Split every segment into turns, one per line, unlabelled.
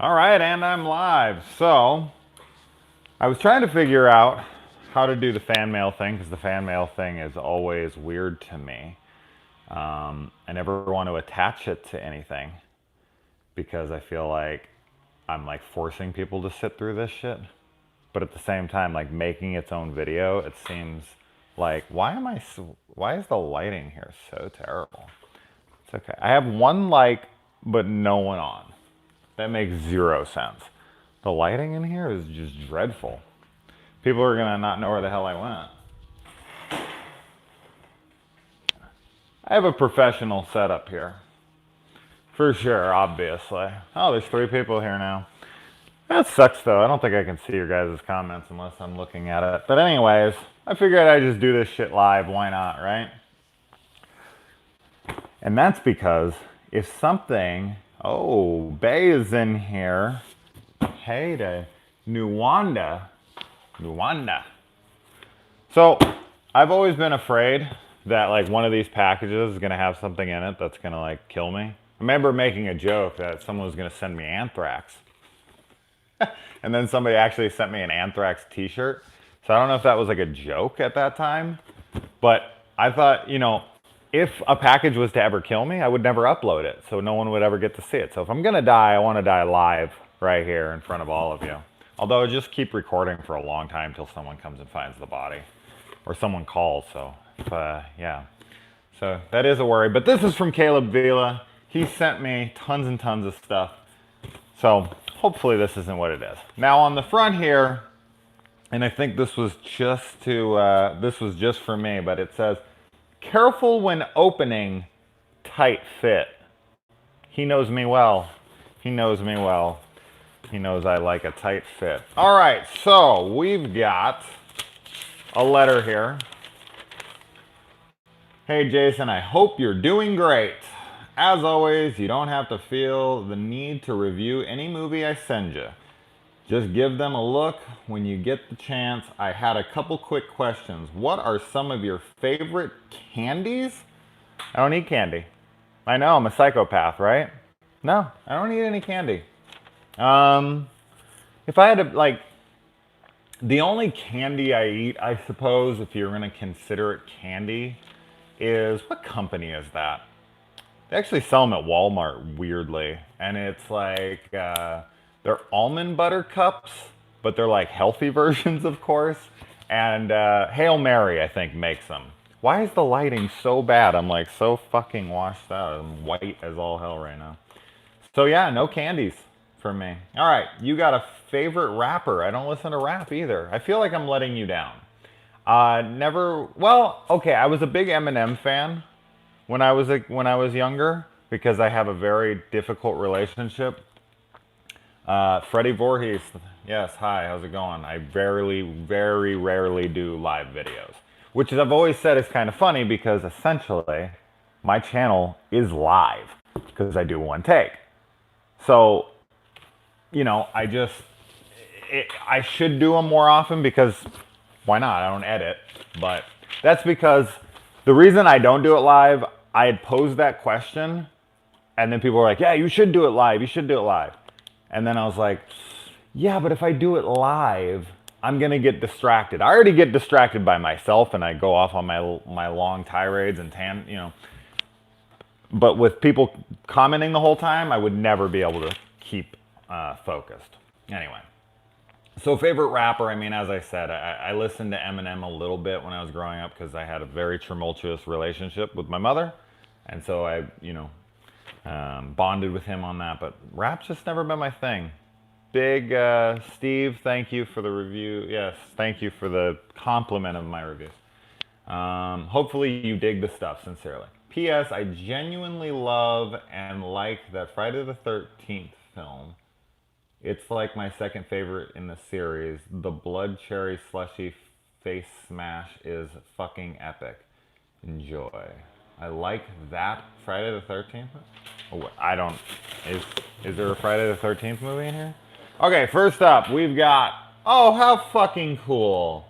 All right, and I'm live. So, I was trying to figure out how to do the fan mail thing because the fan mail thing is always weird to me. I never want to attach it to anything because I feel like I'm like forcing people to sit through this shit. But at the same time, like making its own video, it seems like why is the lighting here so terrible? It's okay. I have one like, but no one on. That makes zero sense. The lighting in here is just dreadful. People are gonna not know where the hell I went. I have a professional setup here. For sure, obviously. Oh, there's 3 people here now. That sucks though. I don't think I can see your guys' comments unless I'm looking at it. But anyways, I figured I'd just do this shit live. Why not, right? And that's because if something... Oh, Bay is in here. Hey to Nuwanda. So, I've always been afraid that like one of these packages is gonna have something in it that's gonna like kill me. I remember making a joke that someone was gonna send me anthrax. And then somebody actually sent me an anthrax t-shirt. So I don't know if that was like a joke at that time, but I thought, you know, if a package was to ever kill me, I would never upload it, so no one would ever get to see it. So if I'm gonna die, I wanna die live right here in front of all of you. Although I just keep recording for a long time till someone comes and finds the body. Or someone calls, so yeah. So that is a worry, but this is from Caleb Vila. He sent me tons and tons of stuff. So hopefully this isn't what it is. Now on the front here, and I think this was just for me, but it says, careful when opening, tight fit. He knows me well. He knows me well. He knows I like a tight fit. All right, so we've got a letter here. Hey Jason, I hope you're doing great. As always, you don't have to feel the need to review any movie I send you. Just give them a look when you get the chance. I had a couple quick questions. What are some of your favorite candies? I don't eat candy. I know, I'm a psychopath, right? No, I don't eat any candy. If I had to, like, the only candy I eat, I suppose, if you're gonna consider it candy, is, what company is that? They actually sell them at Walmart, weirdly. And it's like, they're almond butter cups, but they're like healthy versions, of course. And Hail Mary, I think, makes them. Why is the lighting so bad? I'm like so fucking washed out. I'm white as all hell right now. So yeah, no candies for me. All right, you got a favorite rapper. I don't listen to rap either. I feel like I'm letting you down. Well, okay, I was a big Eminem fan when I was younger because I have a very difficult relationship. Freddie Voorhees, yes, hi, how's it going? I very rarely do live videos, which I've always said is kind of funny because essentially my channel is live because I do one take. So, you know, I should do them more often because why not? I don't edit, but that's because the reason I don't do it live, I had posed that question and then people were like, yeah, you should do it live, you should do it live. And then I was like, yeah, but if I do it live, I'm gonna get distracted. I already get distracted by myself and I go off on my long tirades and you know. But with people commenting the whole time, I would never be able to keep focused. Anyway, so favorite rapper, I mean, as I said, I listened to Eminem a little bit when I was growing up because I had a very tumultuous relationship with my mother. And so I, you know, bonded with him on that, but rap's just never been my thing. Big Steve, thank you for the review. Yes, thank you for the compliment of my reviews. Hopefully you dig the stuff, sincerely. P.S. I genuinely love and like that Friday the 13th film. It's like my second favorite in the series. The blood cherry slushy face smash is fucking epic. Enjoy. I like that Friday the 13th. Oh, I don't. Is there a Friday the 13th movie in here? Okay, first up, we've got. Oh, how fucking cool!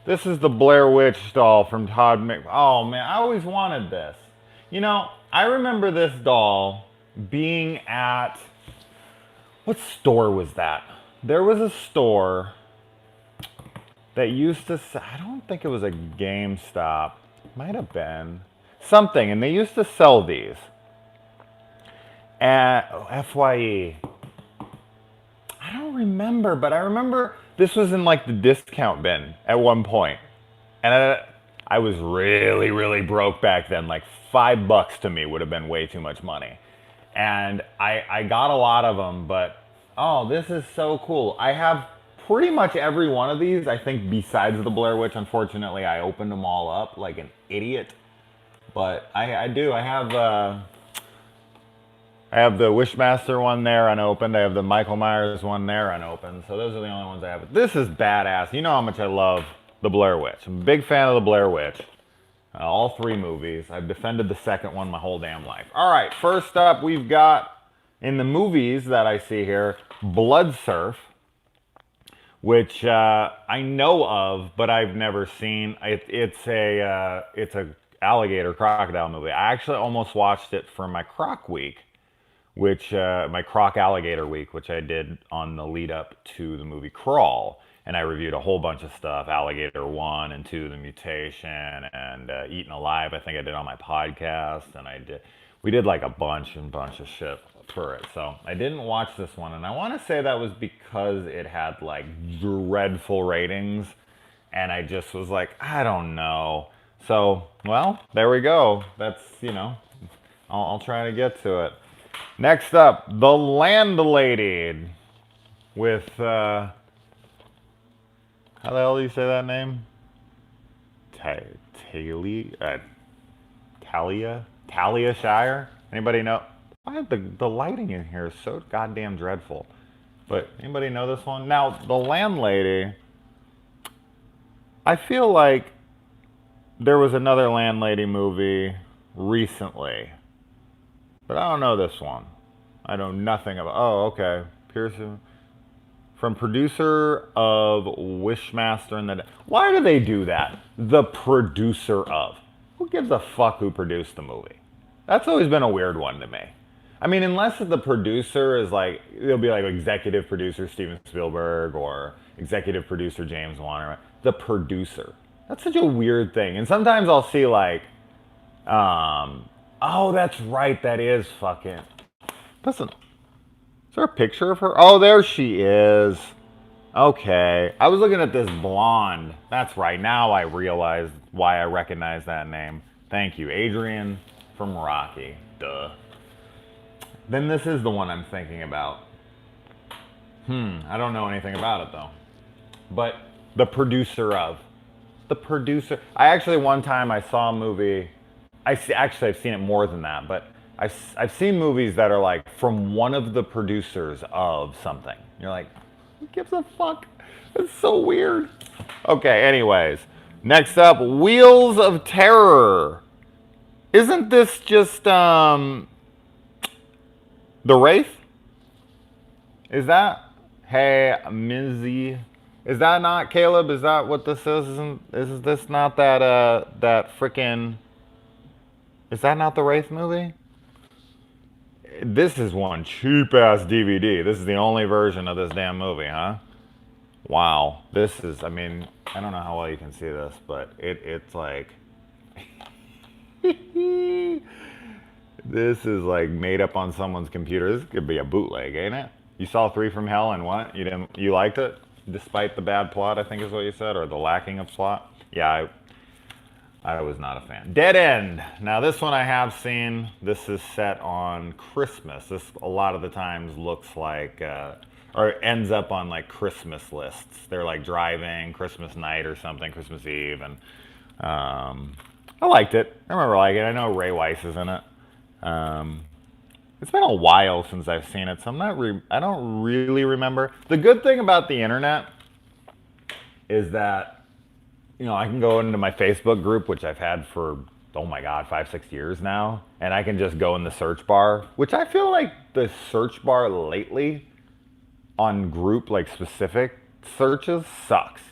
This is the Blair Witch doll from Todd Magel. Oh man, I always wanted this. You know, I remember this doll being at What store was that? There was a store that used to, I don't think it was a GameStop. Might have been. Something, and they used to sell these. At FYE. I don't remember, but I remember this was in like the discount bin at one point. And I was really, really broke back then. Like $5 to me would have been way too much money. And I got a lot of them, but oh, this is so cool. I have pretty much every one of these, I think, besides the Blair Witch. Unfortunately, I opened them all up like an idiot. But I do. I have the Wishmaster one there unopened. I have the Michael Myers one there unopened. So those are the only ones I have. But this is badass. You know how much I love the Blair Witch. I'm a big fan of the Blair Witch. All 3 movies. I've defended the second one my whole damn life. All right, first up we've got, in the movies that I see here, Blood Surf, which I know of, but I've never seen. It's a alligator crocodile movie. I actually almost watched it for my Croc Week, which my Croc Alligator Week, which I did on the lead up to the movie Crawl, and I reviewed a whole bunch of stuff: Alligator 1 and 2, The Mutation, and Eaten Alive. I think I did on my podcast, and we did like a bunch of shit for it. So I didn't watch this one, and I want to say that was because it had like dreadful ratings, and I just was like, I don't know. So, well, there we go. That's, you know, I'll try to get to it. Next up, The Landlady with, how the hell do you say that name? Talia Shire? Anybody know? Why the lighting in here is so goddamn dreadful. But anybody know this one? Now, The Landlady, I feel like there was another Landlady movie recently, but I don't know this one. I know nothing about. Oh, okay. Pearson, from producer of Wishmaster and the. Why do they do that? The producer of. Who gives a fuck who produced the movie? That's always been a weird one to me. I mean, unless the producer is like, it'll be like executive producer Steven Spielberg or executive producer James Wan. The producer. That's such a weird thing. And sometimes I'll see like, oh, that's right. That is fucking. Listen, is there a picture of her? Oh, there she is. Okay. I was looking at this blonde. That's right. Now I realize why I recognize that name. Thank you. Adrian from Rocky. Duh. Then this is the one I'm thinking about. I don't know anything about it though. But the producer of. The producer. I actually, one time I saw a movie. Actually, I've seen it more than that, but I've seen movies that are like from one of the producers of something. You're like, who gives a fuck? It's so weird. Okay, anyways. Next up, Wheels of Terror. Isn't this just The Wraith? Is that? Hey, Mizzy. Is that not, Caleb? Is that what this is? Is this not that that frickin'? Is that not the Wraith movie? This is one cheap ass DVD. This is the only version of this damn movie, huh? Wow. This is, I mean, I don't know how well you can see this, but it's like this is like made up on someone's computer. This could be a bootleg, ain't it? You saw 3 from Hell and what? You liked it? Despite the bad plot, I think is what you said, or the lacking of plot? Yeah, I was not a fan. Dead End. Now this one I have seen. This is set on Christmas. This a lot of the times looks like, or ends up on like Christmas lists. They're like driving Christmas night or something, Christmas Eve, and I liked it. I remember liking it. I know Ray Weiss is in it. It's been a while since I've seen it, so I don't really remember. The good thing about the internet is that, you know, I can go into my Facebook group, which I've had for, oh my God, 5-6 years now, and I can just go in the search bar, which I feel like the search bar lately on group, like specific searches, sucks.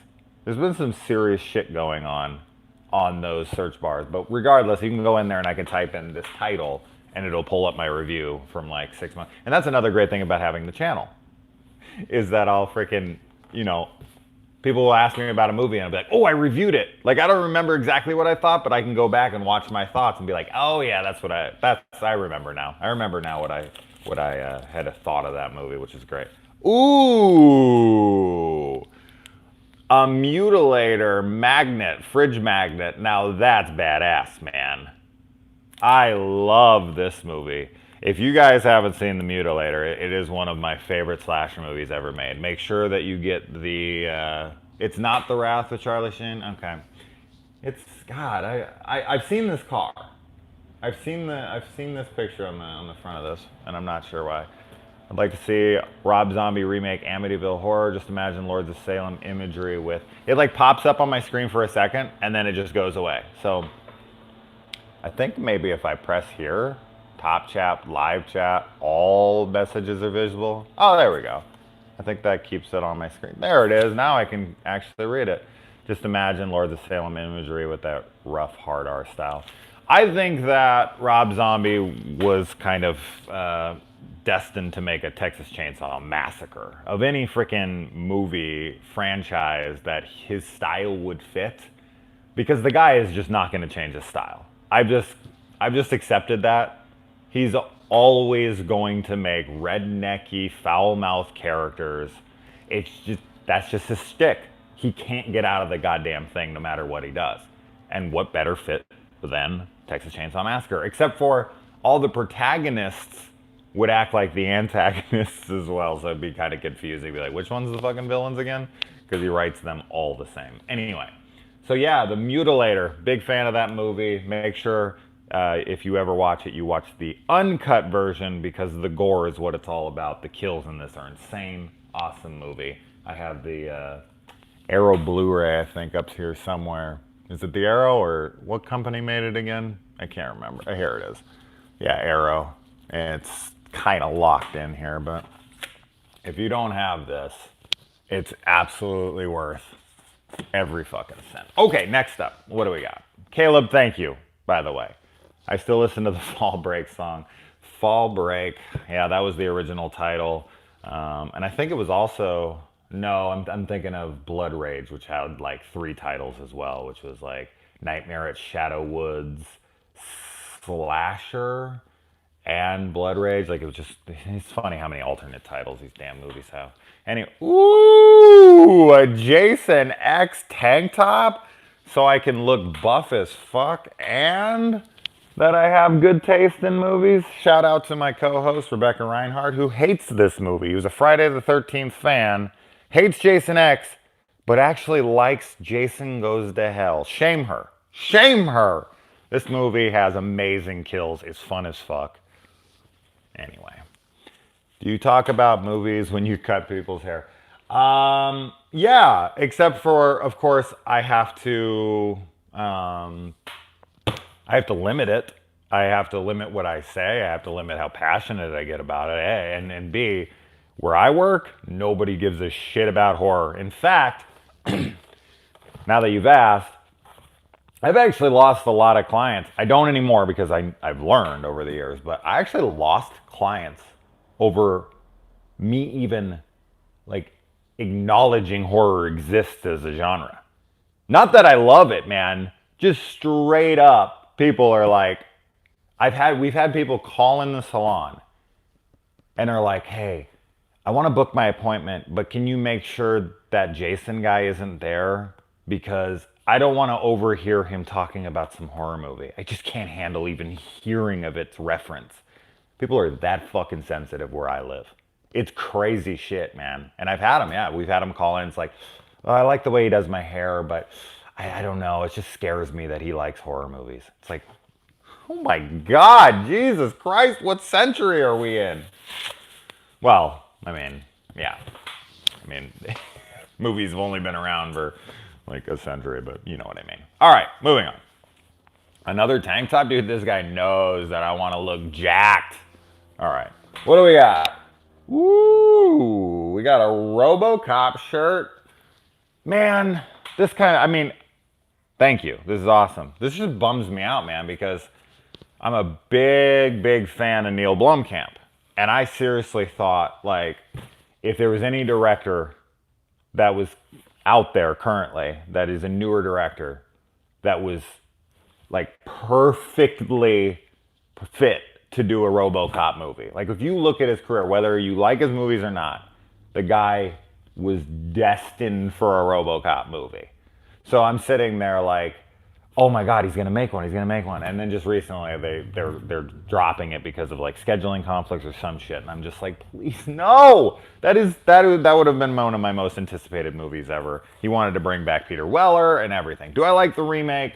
There's been some serious shit going on those search bars, but regardless, you can go in there and I can type in this title and it'll pull up my review from like 6 months. And that's another great thing about having the channel. is that I'll freaking, people will ask me about a movie and I'll be like, oh, I reviewed it. Like, I don't remember exactly what I thought, but I can go back and watch my thoughts and be like, oh yeah, I remember now. I remember now what I had a thought of that movie, which is great. Ooh, a mutilator magnet, fridge magnet. Now that's badass, man. I love this movie. If you guys haven't seen The Mutilator, it is one of my favorite slasher movies ever made. Make sure that you get the, it's not The Wrath with Charlie Sheen. Okay. It's, God, I've seen this car. I've seen this picture on the front of this, and I'm not sure why. I'd like to see Rob Zombie remake Amityville Horror. Just imagine Lords of Salem imagery with, it like pops up on my screen for a second, and then it just goes away. So, I think maybe if I press here, top chat, live chat, all messages are visible. Oh, there we go. I think that keeps it on my screen. There it is. Now I can actually read it. Just imagine Lords of Salem imagery with that rough, hard R style. I think that Rob Zombie was kind of destined to make a Texas Chainsaw Massacre. Of any freaking movie franchise that his style would fit, because the guy is just not going to change his style. I've just accepted that. He's always going to make rednecky, foul-mouthed characters. That's just his shtick. He can't get out of the goddamn thing no matter what he does. And what better fit than Texas Chainsaw Massacre? Except for all the protagonists would act like the antagonists as well, so it'd be kind of confusing. Be like, which one's the fucking villains again? Because he writes them all the same. Anyway, so yeah, The Mutilator. Big fan of that movie. Make sure if you ever watch it, you watch the uncut version because the gore is what it's all about. The kills in this are insane. Awesome movie. I have the Arrow Blu-ray, I think, up here somewhere. Is it the Arrow or what company made it again? I can't remember. Here it is. Yeah, Arrow. It's kind of locked in here, but if you don't have this, it's absolutely worth every fucking cent. Okay, next up, what do we got? Caleb, thank you, by the way. I still listen to the Fall Break song. Fall Break, yeah, that was the original title. And I think it was also, no, I'm thinking of Blood Rage, which had like 3 titles as well, which was like Nightmare at Shadow Woods, Slasher, and Blood Rage. Like, it was just, it's funny how many alternate titles these damn movies have. Anyway, ooh, a Jason X tank top, so I can look buff as fuck, and that I have good taste in movies. Shout out to my co-host, Rebecca Reinhardt, who hates this movie. He was a Friday the 13th fan, hates Jason X, but actually likes Jason Goes to Hell. Shame her. Shame her. This movie has amazing kills. It's fun as fuck. Anyway, do you talk about movies when you cut people's hair? Yeah, except for, of course, I have to limit it. I have to limit what I say. I have to limit how passionate I get about it. A, and B, where I work, nobody gives a shit about horror. In fact, now that you've asked, I've actually lost a lot of clients. I don't anymore because I've learned over the years, but I actually lost clients over me even like acknowledging horror exists as a genre. Not that I love it, man. Just straight up, people are like, we've had people call in the salon and are like, hey, I want to book my appointment, but can you make sure that Jason guy isn't there? Because I don't want to overhear him talking about some horror movie. I just can't handle even hearing of its reference. People are that fucking sensitive where I live. It's crazy shit, man. And I've had them, yeah. We've had them call in. It's like, oh, I like the way he does my hair, but I don't know. It just scares me that he likes horror movies. It's like, oh my God, Jesus Christ, what century are we in? Well, I mean, yeah. I mean, movies have only been around for like a century, but you know what I mean. All right, moving on. Another tank top? Dude, this guy knows that I want to look jacked. All right, what do we got? Woo, we got a Robocop shirt. Man, this kind of, I mean, thank you. This is awesome. This just bums me out, man, because I'm a big, big fan of Neil Blomkamp. And I seriously thought, like, if there was any director that was out there currently that is a newer director that was like perfectly fit to do a RoboCop movie. Like if you look at his career, whether you like his movies or not, the guy was destined for a RoboCop movie. So I'm sitting there like, oh my God, he's gonna make one. He's gonna make one. And then just recently, they're dropping it because of like scheduling conflicts or some shit. And I'm just like, please no. That would have been one of my most anticipated movies ever. He wanted to bring back Peter Weller and everything. Do I like the remake?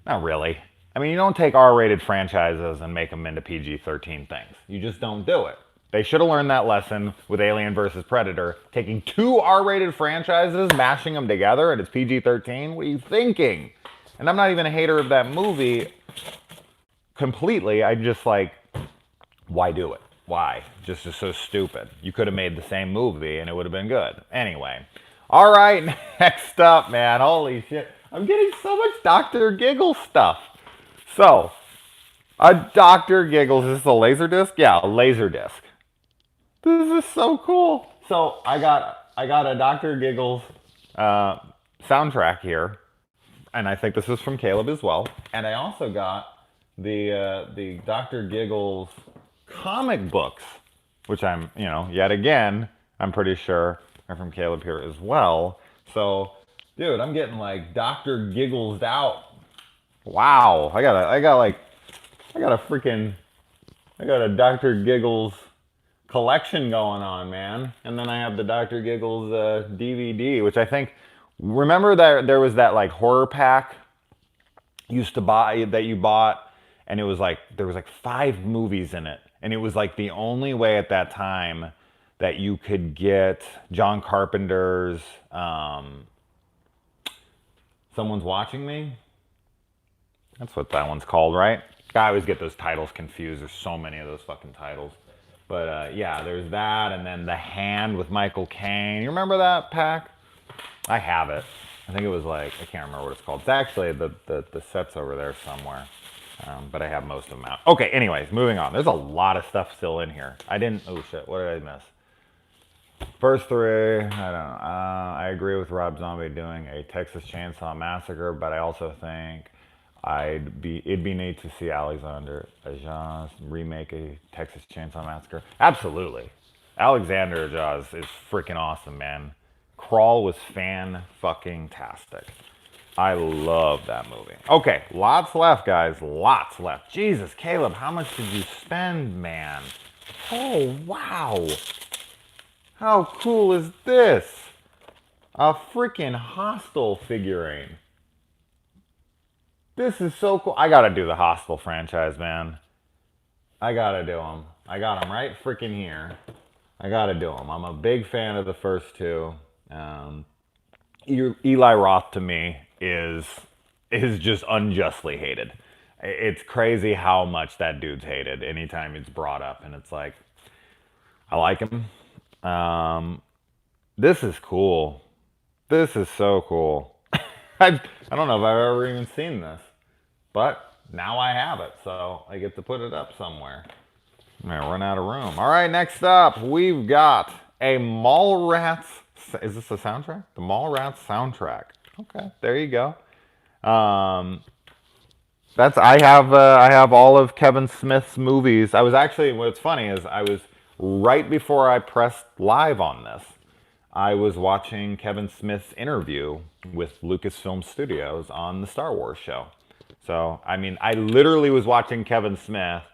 Not really. I mean, you don't take R-rated franchises and make them into PG-13 things. You just don't do it. They should have learned that lesson with Alien vs. Predator. Taking two R-rated franchises, mashing them together, and it's PG-13? What are you thinking? And I'm not even a hater of that movie completely. I'm just like, why do it? Why? Just is so stupid. You could have made the same movie and it would have been good. Anyway. All right, next up, man. Holy shit. I'm getting so much Dr. Giggles stuff. So, a Dr. Giggles. Is this a laser disc? Yeah, a laser disc. This is so cool. So I got a Dr. Giggles soundtrack here, and I think this is from Caleb as well. And I also got the Dr. Giggles comic books, which I'm, yet again, I'm pretty sure are from Caleb here as well. So, dude, I'm getting like Dr. Giggles out. Wow, I got a Dr. Giggles collection going on, man. And then I have the Dr. Giggles DVD, which I think, remember that there was that like horror pack you bought, and it was like, there was like 5 movies in it. And it was like the only way at that time that you could get John Carpenter's Someone's Watching Me. That's what that one's called, right? I always get those titles confused. There's so many of those fucking titles. But yeah, there's that, and then The Hand with Michael Caine. You remember that pack? I have it. I think it was like, I can't remember what it's called. It's actually, the set's over there somewhere. But I have most of them out. Okay, anyways, moving on. There's a lot of stuff still in here. Oh shit, what did I miss? First 3, I don't know. I agree with Rob Zombie doing a Texas Chainsaw Massacre, but I also think it'd be neat to see Alexander Ajas remake a Texas Chainsaw Massacre. Absolutely. Alexander Ajas is freaking awesome, man. Crawl was fan-fucking-tastic. I love that movie. Okay, lots left, guys. Lots left. Jesus, Caleb, how much did you spend, man? Oh, wow. How cool is this? A freaking Hostel figurine. This is so cool. I gotta do the Hostel franchise, man. I gotta do them. I got them right freaking here. I gotta do them. I'm a big fan of the first 2. Eli Roth to me is just unjustly hated. It's crazy how much that dude's hated anytime it's brought up, and it's like, I like him. This is cool. This is so cool. I don't know if I've ever even seen this, but now I have it, so I get to put it up somewhere. I'm gonna run out of room. All right, next up, we've got a Mallrats. Is this a soundtrack? The Mallrats soundtrack. Okay, there you go. I have all of Kevin Smith's movies. I was actually, what's funny is I was right before I pressed live on this, I was watching Kevin Smith's interview with Lucasfilm Studios on the Star Wars show. So, I mean, I literally was watching Kevin Smith,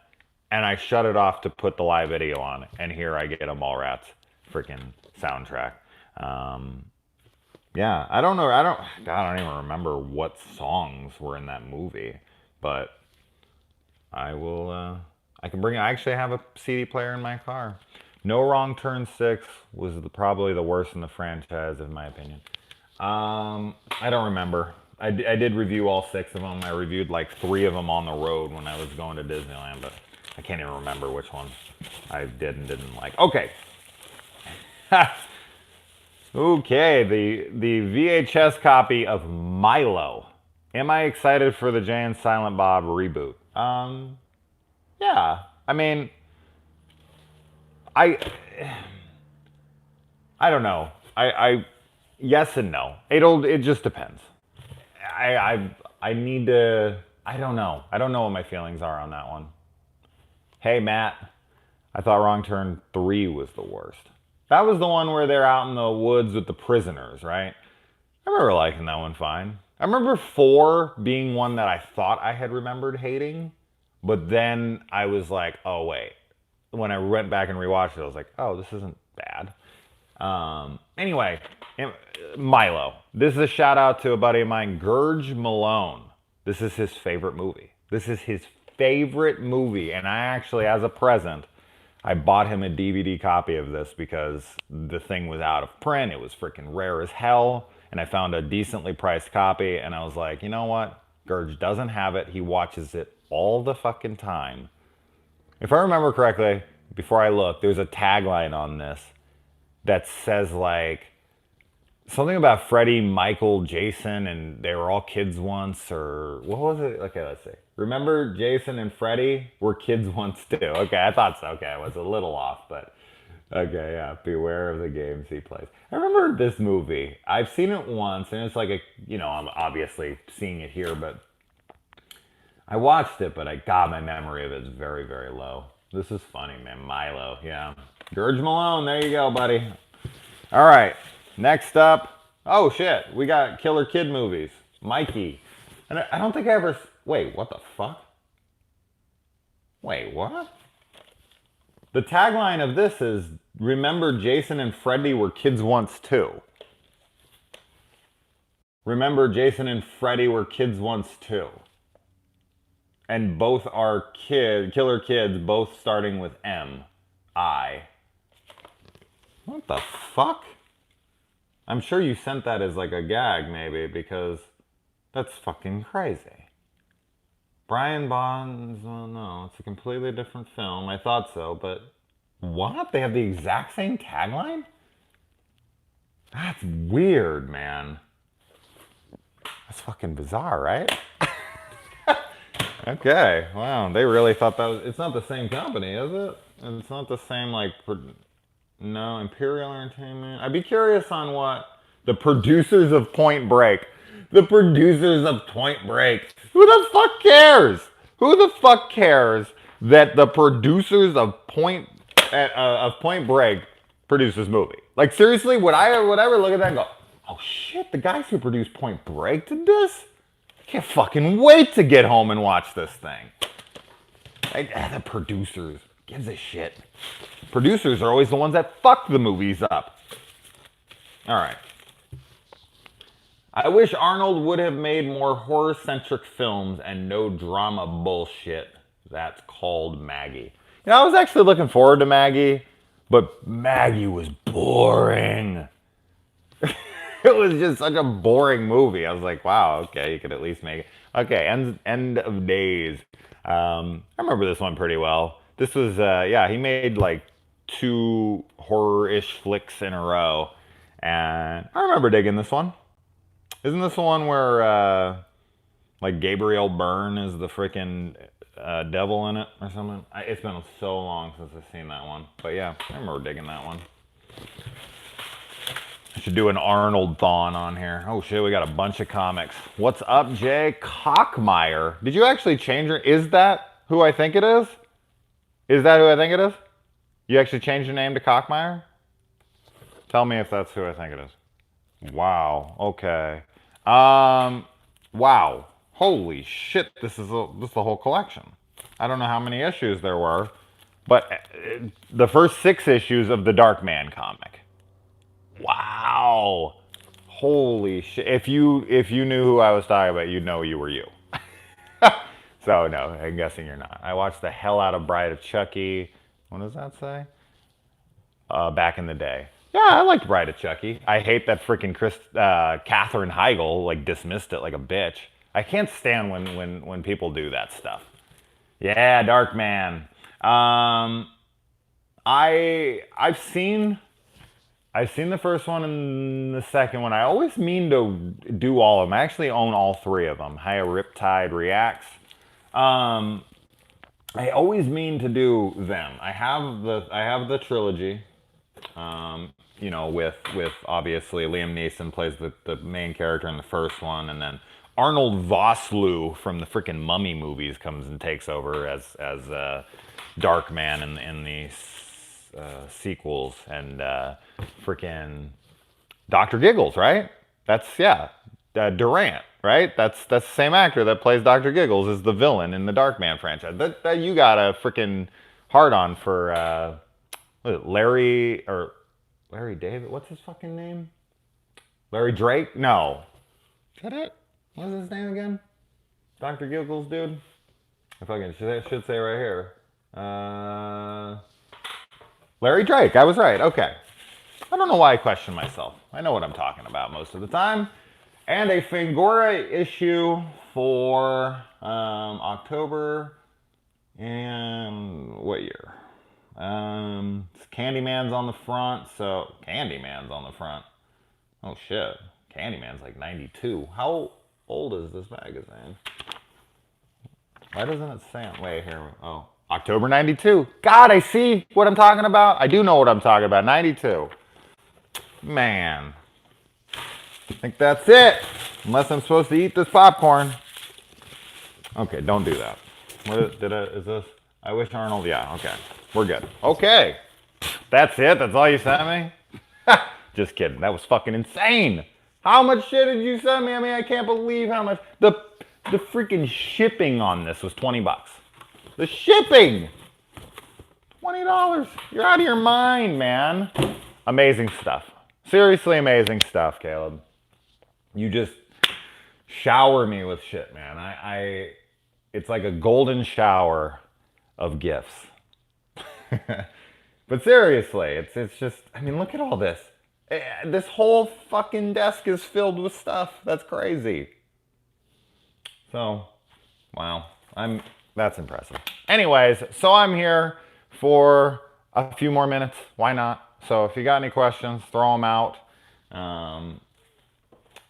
and I shut it off to put the live video on, and here I get a Mallrats freaking soundtrack. Yeah, I don't even remember what songs were in that movie, but I actually have a CD player in my car. No Wrong Turn 6 was probably the worst in the franchise, in my opinion. I don't remember. I did review all 6 of them. I reviewed like 3 of them on the road when I was going to Disneyland, but I can't even remember which one I did and didn't like. Okay. Okay, the VHS copy of Milo. Am I excited for the Jay and Silent Bob reboot? Yeah. I mean, I don't know. I yes and no. It just depends. I need to. I don't know. I don't know what my feelings are on that one. Hey Matt, I thought Wrong Turn 3 was the worst. That was the one where they're out in the woods with the prisoners, right? I remember liking that one fine. I remember 4 being one that I thought I had remembered hating, but then I was like, oh wait. When I went back and rewatched it, I was like, oh, this isn't bad. Anyway, Milo. This is a shout out to a buddy of mine, Gurge Malone. This is his favorite movie. This is his favorite movie, and I actually, as a present, I bought him a DVD copy of this because the thing was out of print. It was freaking rare as hell, and I found a decently priced copy, and I was like, you know what? Gurge doesn't have it. He watches it all the fucking time. If I remember correctly, before I look, there's a tagline on this that says like something about Freddy, Michael, Jason, and they were all kids once, or what was it? Okay, let's see. Remember Jason and Freddy were kids once too. Okay, I thought so. Okay, I was a little off, but okay, yeah. Beware of the games he plays. I remember this movie. I've seen it once, and it's like a, I'm obviously seeing it here, but I watched it, but my memory of it is very, very low. This is funny, man. Milo, yeah. Gurge Malone, there you go, buddy. All right, next up. Oh, shit. We got Killer Kid movies. Mikey. And I don't think I ever... Wait, what the fuck? Wait, what? The tagline of this is, remember Jason and Freddy were kids once too. Remember Jason and Freddy were kids once too. And both are killer kids, both starting with M. I. What the fuck? I'm sure you sent that as like a gag, maybe, because that's fucking crazy. Brian Bonds, well, no, it's a completely different film. I thought so, but what? They have the exact same tagline? That's weird, man. That's fucking bizarre, right? Okay, wow, they really thought that was... It's not the same company, is it? It's not the same, like... No, Imperial Entertainment. I'd be curious on what the producers of Point Break. The producers of Point Break. Who the fuck cares? Who the fuck cares that the producers of Point Break produced this movie? Like, seriously, would I ever look at that and go, oh shit, the guys who produced Point Break did this? I can't fucking wait to get home and watch this thing. The producers. Gives a shit. Producers are always the ones that fuck the movies up. Alright. I wish Arnold would have made more horror-centric films and no drama bullshit. That's called Maggie. I was actually looking forward to Maggie, but Maggie was boring. It was just such a boring movie. I was like, wow, okay, you could at least make it. Okay, End of Days. I remember this one pretty well. This was, he made like 2 horror-ish flicks in a row. And I remember digging this one. Isn't this the one where, like, Gabriel Byrne is the freaking devil in it or something? It's been so long since I've seen that one. But yeah, I remember digging that one. I should do an Arnold-thon on here. Oh shit, we got a bunch of comics. What's up, Jay? Cockmeyer. Did you actually change her? Is that who I think it is? Is that who I think it is? You actually changed your name to Cockmeyer? Tell me if that's who I think it is. Wow. Okay. Wow. Holy shit, this is the whole collection. I don't know how many issues there were, but the first 6 issues of the Darkman comic. Wow. Holy shit. If you knew who I was talking about, you'd know you were you. So no, I'm guessing you're not. I watched the hell out of Bride of Chucky. What does that say? Back in the day. Yeah, I liked Bride of Chucky. I hate that freaking Katherine Heigl like dismissed it like a bitch. I can't stand when people do that stuff. Yeah, Darkman. I've seen the first one and the second one. I always mean to do all of them. I actually own all 3 of them. Hiya Riptide Reacts. I always mean to do them. I have the trilogy. you know, with obviously Liam Neeson plays the main character in the first one, and then Arnold Vosloo from the freaking Mummy movies comes and takes over as Darkman in the sequels, and freaking Dr. Giggles, right? That's Durant, right? That's the same actor that plays Dr. Giggles is the villain in the Darkman franchise. That you got a freaking hard on for what is it, Larry David? What's his fucking name? Larry Drake? No. Is that it? What's his name again? Dr. Giggles, dude? I fucking should say right here. Larry Drake. I was right. Okay. I don't know why I question myself. I know what I'm talking about most of the time. And a Fangora issue for October and what year? Candyman's on the front. So Candyman's on the front. Oh shit. Candyman's like 92. How old is this magazine? Why doesn't it say on? Wait, here. Oh, October 92. God, I see what I'm talking about. I do know what I'm talking about. 92. Man. I think that's it. Unless I'm supposed to eat this popcorn. Okay, don't do that. Is this? I wish Arnold, yeah, okay. We're good. Okay. That's it? That's all you sent me? Just kidding. That was fucking insane. How much shit did you send me? I mean, I can't believe how much. The freaking shipping on this was 20 bucks. The shipping! $20. You're out of your mind, man. Amazing stuff. Seriously amazing stuff, Caleb. You just shower me with shit, man. It's like a golden shower of gifts. But seriously, it's just, I mean, look at all this. This whole fucking desk is filled with stuff. That's crazy. So, wow. That's impressive. Anyways, so I'm here for a few more minutes. Why not? So if you got any questions, throw them out.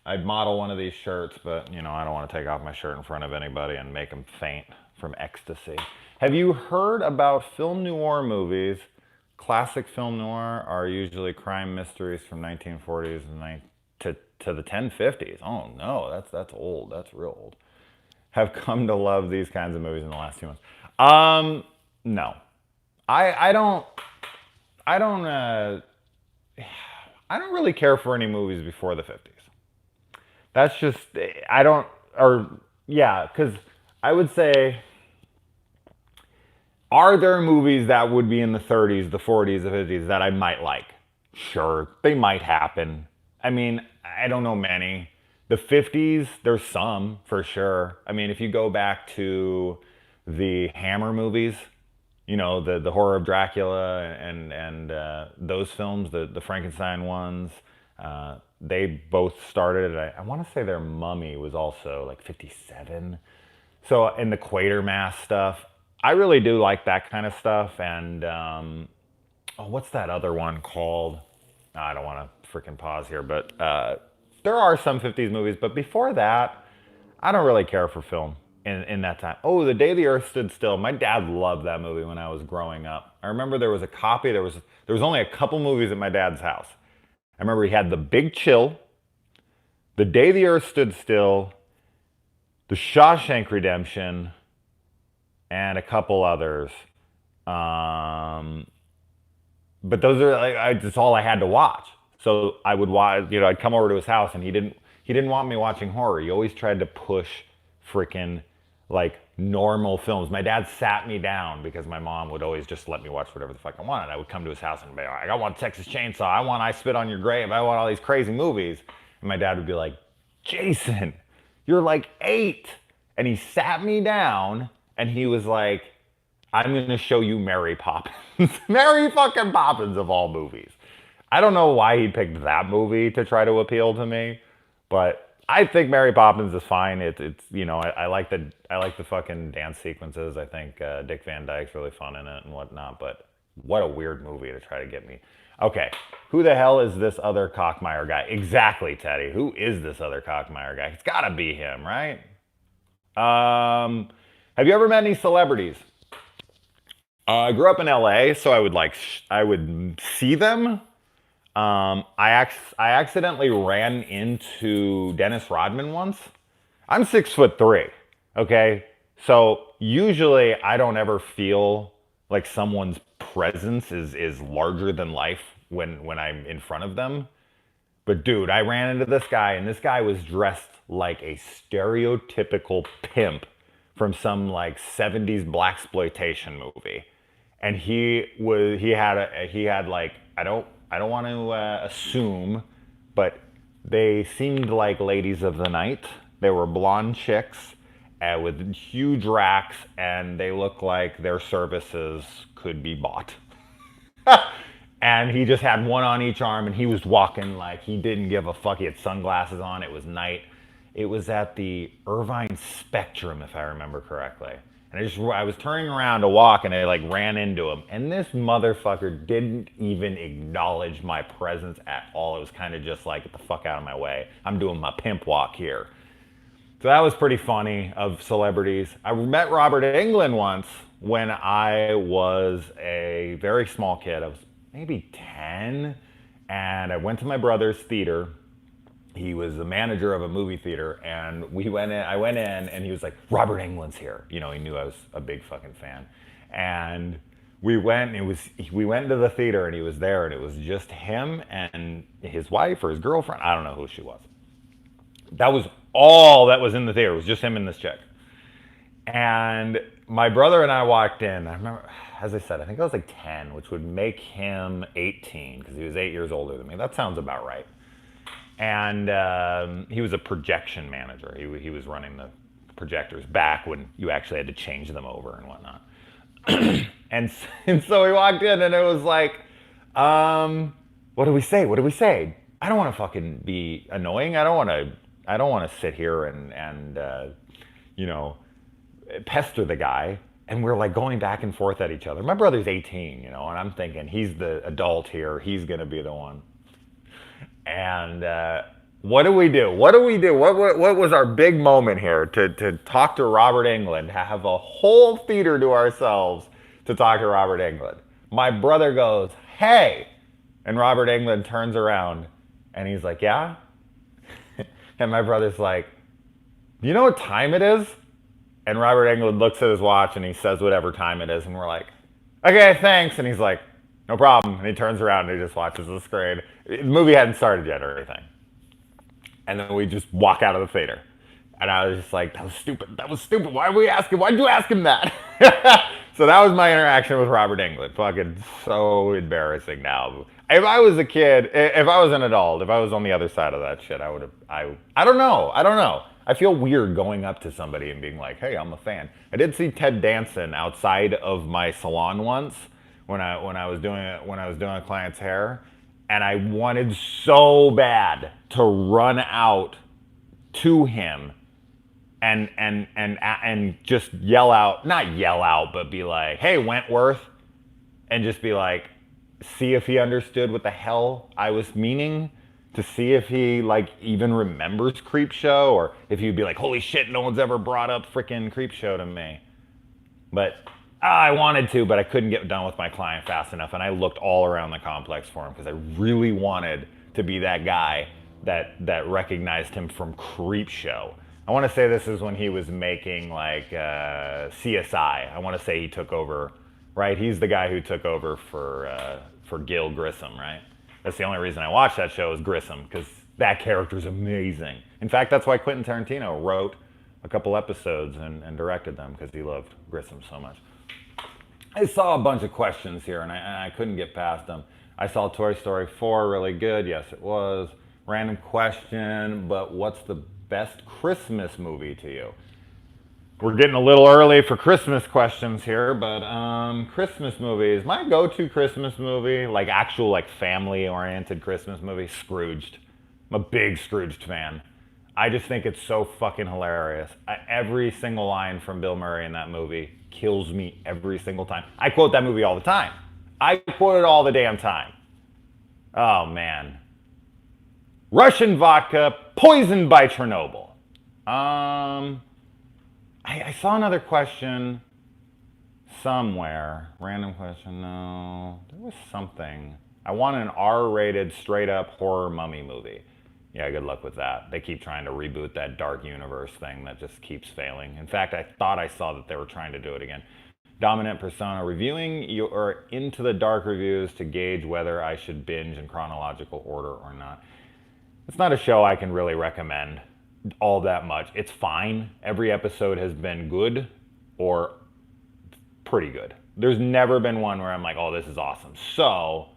I'd model one of these shirts, but, you know, I don't want to take off my shirt in front of anybody and make them faint from ecstasy. Have you heard about film noir movies? Classic film noir are usually crime mysteries from 1940s and to the 1050s. Oh no, that's old. That's real old. Have come to love these kinds of movies in the last few months. No, I don't really care for any movies before the 50s. That's just, because I would say, are there movies that would be in the 30s, the 40s, the 50s that I might like? Sure, they might happen. I mean, I don't know many. The 50s, there's some, for sure. I mean, if you go back to the Hammer movies, you know, the horror of Dracula and those films, the Frankenstein ones, they both started, I want to say their Mummy was also like 57. So, in the Quatermass stuff, I really do like that kind of stuff. And, what's that other one called? I don't want to freaking pause here, but there are some 50s movies. But before that, I don't really care for film in that time. Oh, The Day the Earth Stood Still. My dad loved that movie when I was growing up. I remember there was a copy. There was only a couple movies at my dad's house. I remember he had The Big Chill, The Day the Earth Stood Still, The Shawshank Redemption, and a couple others. But those are like that's all I had to watch. So I would watch. You know, I'd come over to his house, and he didn't want me watching horror. He always tried to push freaking like normal films. My dad sat me down because my mom would always just let me watch whatever the fuck I wanted. I would come to his house and be like, I want Texas Chainsaw. I want I Spit on Your Grave. I want all these crazy movies. And my dad would be like, Jason, you're like 8. And he sat me down and he was like, I'm going to show you Mary Poppins. Mary fucking Poppins of all movies. I don't know why he picked that movie to try to appeal to me, but I think Mary Poppins is fine. It's you know, I like the fucking dance sequences. I think Dick Van Dyke's really fun in it and whatnot, but what a weird movie to try to get me. Okay, who the hell is this other Cockmeyer guy? Exactly, Teddy. Who is this other Cockmeyer guy? It's gotta be him, right? Have you ever met any celebrities? I grew up in LA, so I would see them. I accidentally ran into Dennis Rodman once. I'm 6'3". Okay, so usually I don't ever feel like someone's presence is larger than life when I'm in front of them. But dude, I ran into this guy, and this guy was dressed like a stereotypical pimp from some like 70s blaxploitation movie. And he had like I don't want to assume, but they seemed like ladies of the night. They were blonde chicks with huge racks, and they looked like their services could be bought. And he just had one on each arm, and he was walking like he didn't give a fuck. He had sunglasses on. It was night. It was at the Irvine Spectrum, if I remember correctly. And I was turning around to walk, and I like ran into him. And this motherfucker didn't even acknowledge my presence at all. It was kind of just like, get the fuck out of my way. I'm doing my pimp walk here. So that was pretty funny of celebrities. I met Robert Englund once when I was a very small kid. I was maybe 10, and I went to my brother's theater. He was the manager of a movie theater, and I went in, and he was like, Robert Englund's here. You know, he knew I was a big fucking fan. And we went into the theater, and he was there, and it was just him and his wife or his girlfriend. I don't know who she was. That was all that was in the theater. It was just him and this chick. And my brother and I walked in. I remember, as I said, I think I was like 10, which would make him 18, because he was 8 years older than me. That sounds about right. And he was a projection manager. He was running the projectors back when you actually had to change them over and whatnot. and so we walked in, and it was like, what do we say? What do we say? I don't want to fucking be annoying. I don't want to sit here and you know, pester the guy. And we're like going back and forth at each other. My brother's 18, you know, and I'm thinking he's the adult here. He's gonna be the one. And what do we do? What do we do? What was our big moment here to talk to Robert Englund, have a whole theater to ourselves to talk to Robert Englund? My brother goes, hey, and Robert Englund turns around, and he's like, yeah? And my brother's like, you know what time it is? And Robert Englund looks at his watch, and he says whatever time it is, and we're like, okay, thanks. And he's like, no problem. And he turns around, and he just watches the screen. The movie hadn't started yet or anything. And then we just walk out of the theater. And I was just like, that was stupid. That was stupid. Why did we ask him? Why did you ask him that? So that was my interaction with Robert Englund. Fucking so embarrassing now. If I was a kid, if I was an adult, if I was on the other side of that shit, I would have, I don't know. I feel weird going up to somebody and being like, hey, I'm a fan. I did see Ted Danson outside of my salon once when I was doing a client's hair. And I wanted so bad to run out to him and just yell out, not yell out, but be like, hey, Wentworth, and just be like, see if he understood what the hell I was meaning, to see if he like even remembers Creepshow, or if he'd be like, holy shit, no one's ever brought up freaking Creepshow to me. But I wanted to, but I couldn't get done with my client fast enough, and I looked all around the complex for him because I really wanted to be that guy that recognized him from Creepshow. I want to say this is when he was making like CSI. I want to say he took over, right? He's the guy who took over for Gil Grissom, right? That's the only reason I watched that show is Grissom, because that character's amazing. In fact, that's why Quentin Tarantino wrote a couple episodes and directed them, because he loved Grissom so much. I saw a bunch of questions here, and I couldn't get past them. I saw Toy Story 4, really good. Yes, it was. Random question, but what's the best Christmas movie to you? We're getting a little early for Christmas questions here, but Christmas movies. My go-to Christmas movie, like actual like family-oriented Christmas movie, Scrooged. I'm a big Scrooged fan. I just think it's so fucking hilarious. Every single line from Bill Murray in that movie kills me every single time. I quote that movie all the time. I quote it all the damn time. Oh, man. Russian vodka poisoned by Chernobyl. I saw another question somewhere. Random question, no. There was something. I want an R-rated, straight-up horror mummy movie. Yeah, good luck with that. They keep trying to reboot that Dark Universe thing that just keeps failing. In fact, I thought I saw that they were trying to do it again. Dominant Persona, reviewing your Into the Dark reviews to gauge whether I should binge in chronological order or not. It's not a show I can really recommend all that much. It's fine. Every episode has been good or pretty good. There's never been one where I'm like, oh, this is awesome. So,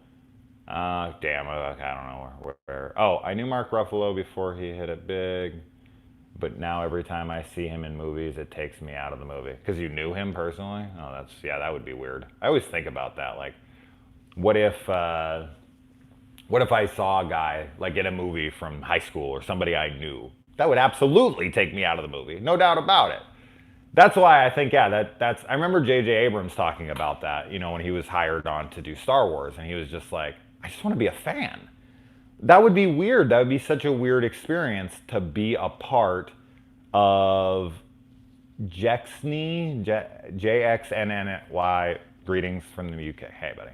damn, I don't know where. Oh, I knew Mark Ruffalo before he hit it big, but now every time I see him in movies, it takes me out of the movie. Because you knew him personally? Oh, that would be weird. I always think about that. Like, what if I saw a guy, like, in a movie from high school or somebody I knew? That would absolutely take me out of the movie. No doubt about it. That's why I think, yeah, I remember J.J. Abrams talking about that, when he was hired on to do Star Wars, and he was just like, I just want to be a fan. That would be weird. That would be such a weird experience to be a part of Jexny, JXNNY, greetings from the UK. Hey, buddy.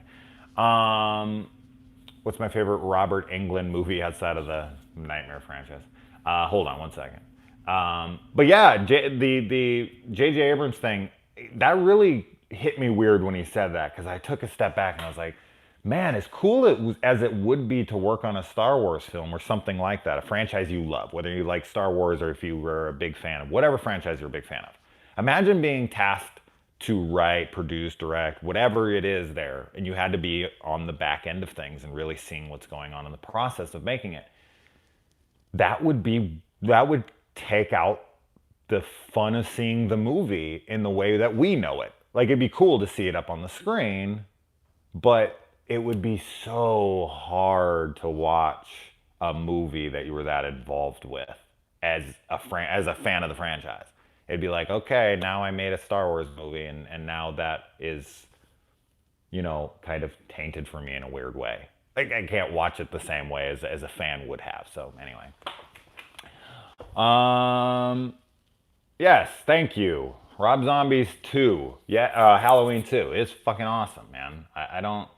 What's my favorite Robert Englund movie outside of the Nightmare franchise? Hold on one second. But yeah, the J.J. Abrams thing, that really hit me weird when he said that, because I took a step back and I was like, man, as cool as it would be to work on a Star Wars film or something like that, a franchise you love, whether you like Star Wars or if you were a big fan of whatever franchise you're a big fan of. Imagine being tasked to write, produce, direct, whatever it is there, and you had to be on the back end of things and really seeing what's going on in the process of making it. That would take out the fun of seeing the movie in the way that we know it. Like, it'd be cool to see it up on the screen, but it would be so hard to watch a movie that you were that involved with as a fan of the franchise. It'd be like, okay, now I made a Star Wars movie, and now that is, kind of tainted for me in a weird way. Like, I can't watch it the same way as a fan would have. So anyway. Yes, thank you. Rob Zombie's 2. Yeah, Halloween 2. It's fucking awesome, man. I don't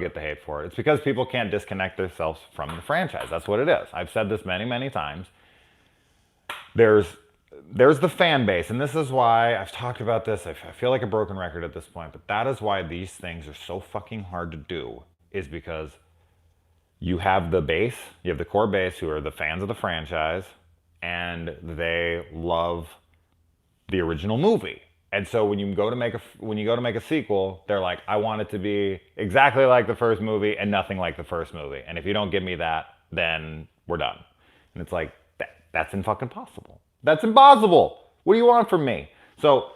get the hate for it. It's because people can't disconnect themselves from the franchise. That's what it is. I've said this many, many times. There's the fan base, and this is why I've talked about this. I feel like a broken record at this point, but that is why these things are so fucking hard to do, is because you have the base, you have the core base who are the fans of the franchise, and they love the original movie. And so when you go to make a sequel, they're like, I want it to be exactly like the first movie and nothing like the first movie. And if you don't give me that, then we're done. And it's like, that's fucking impossible. That's impossible. What do you want from me? So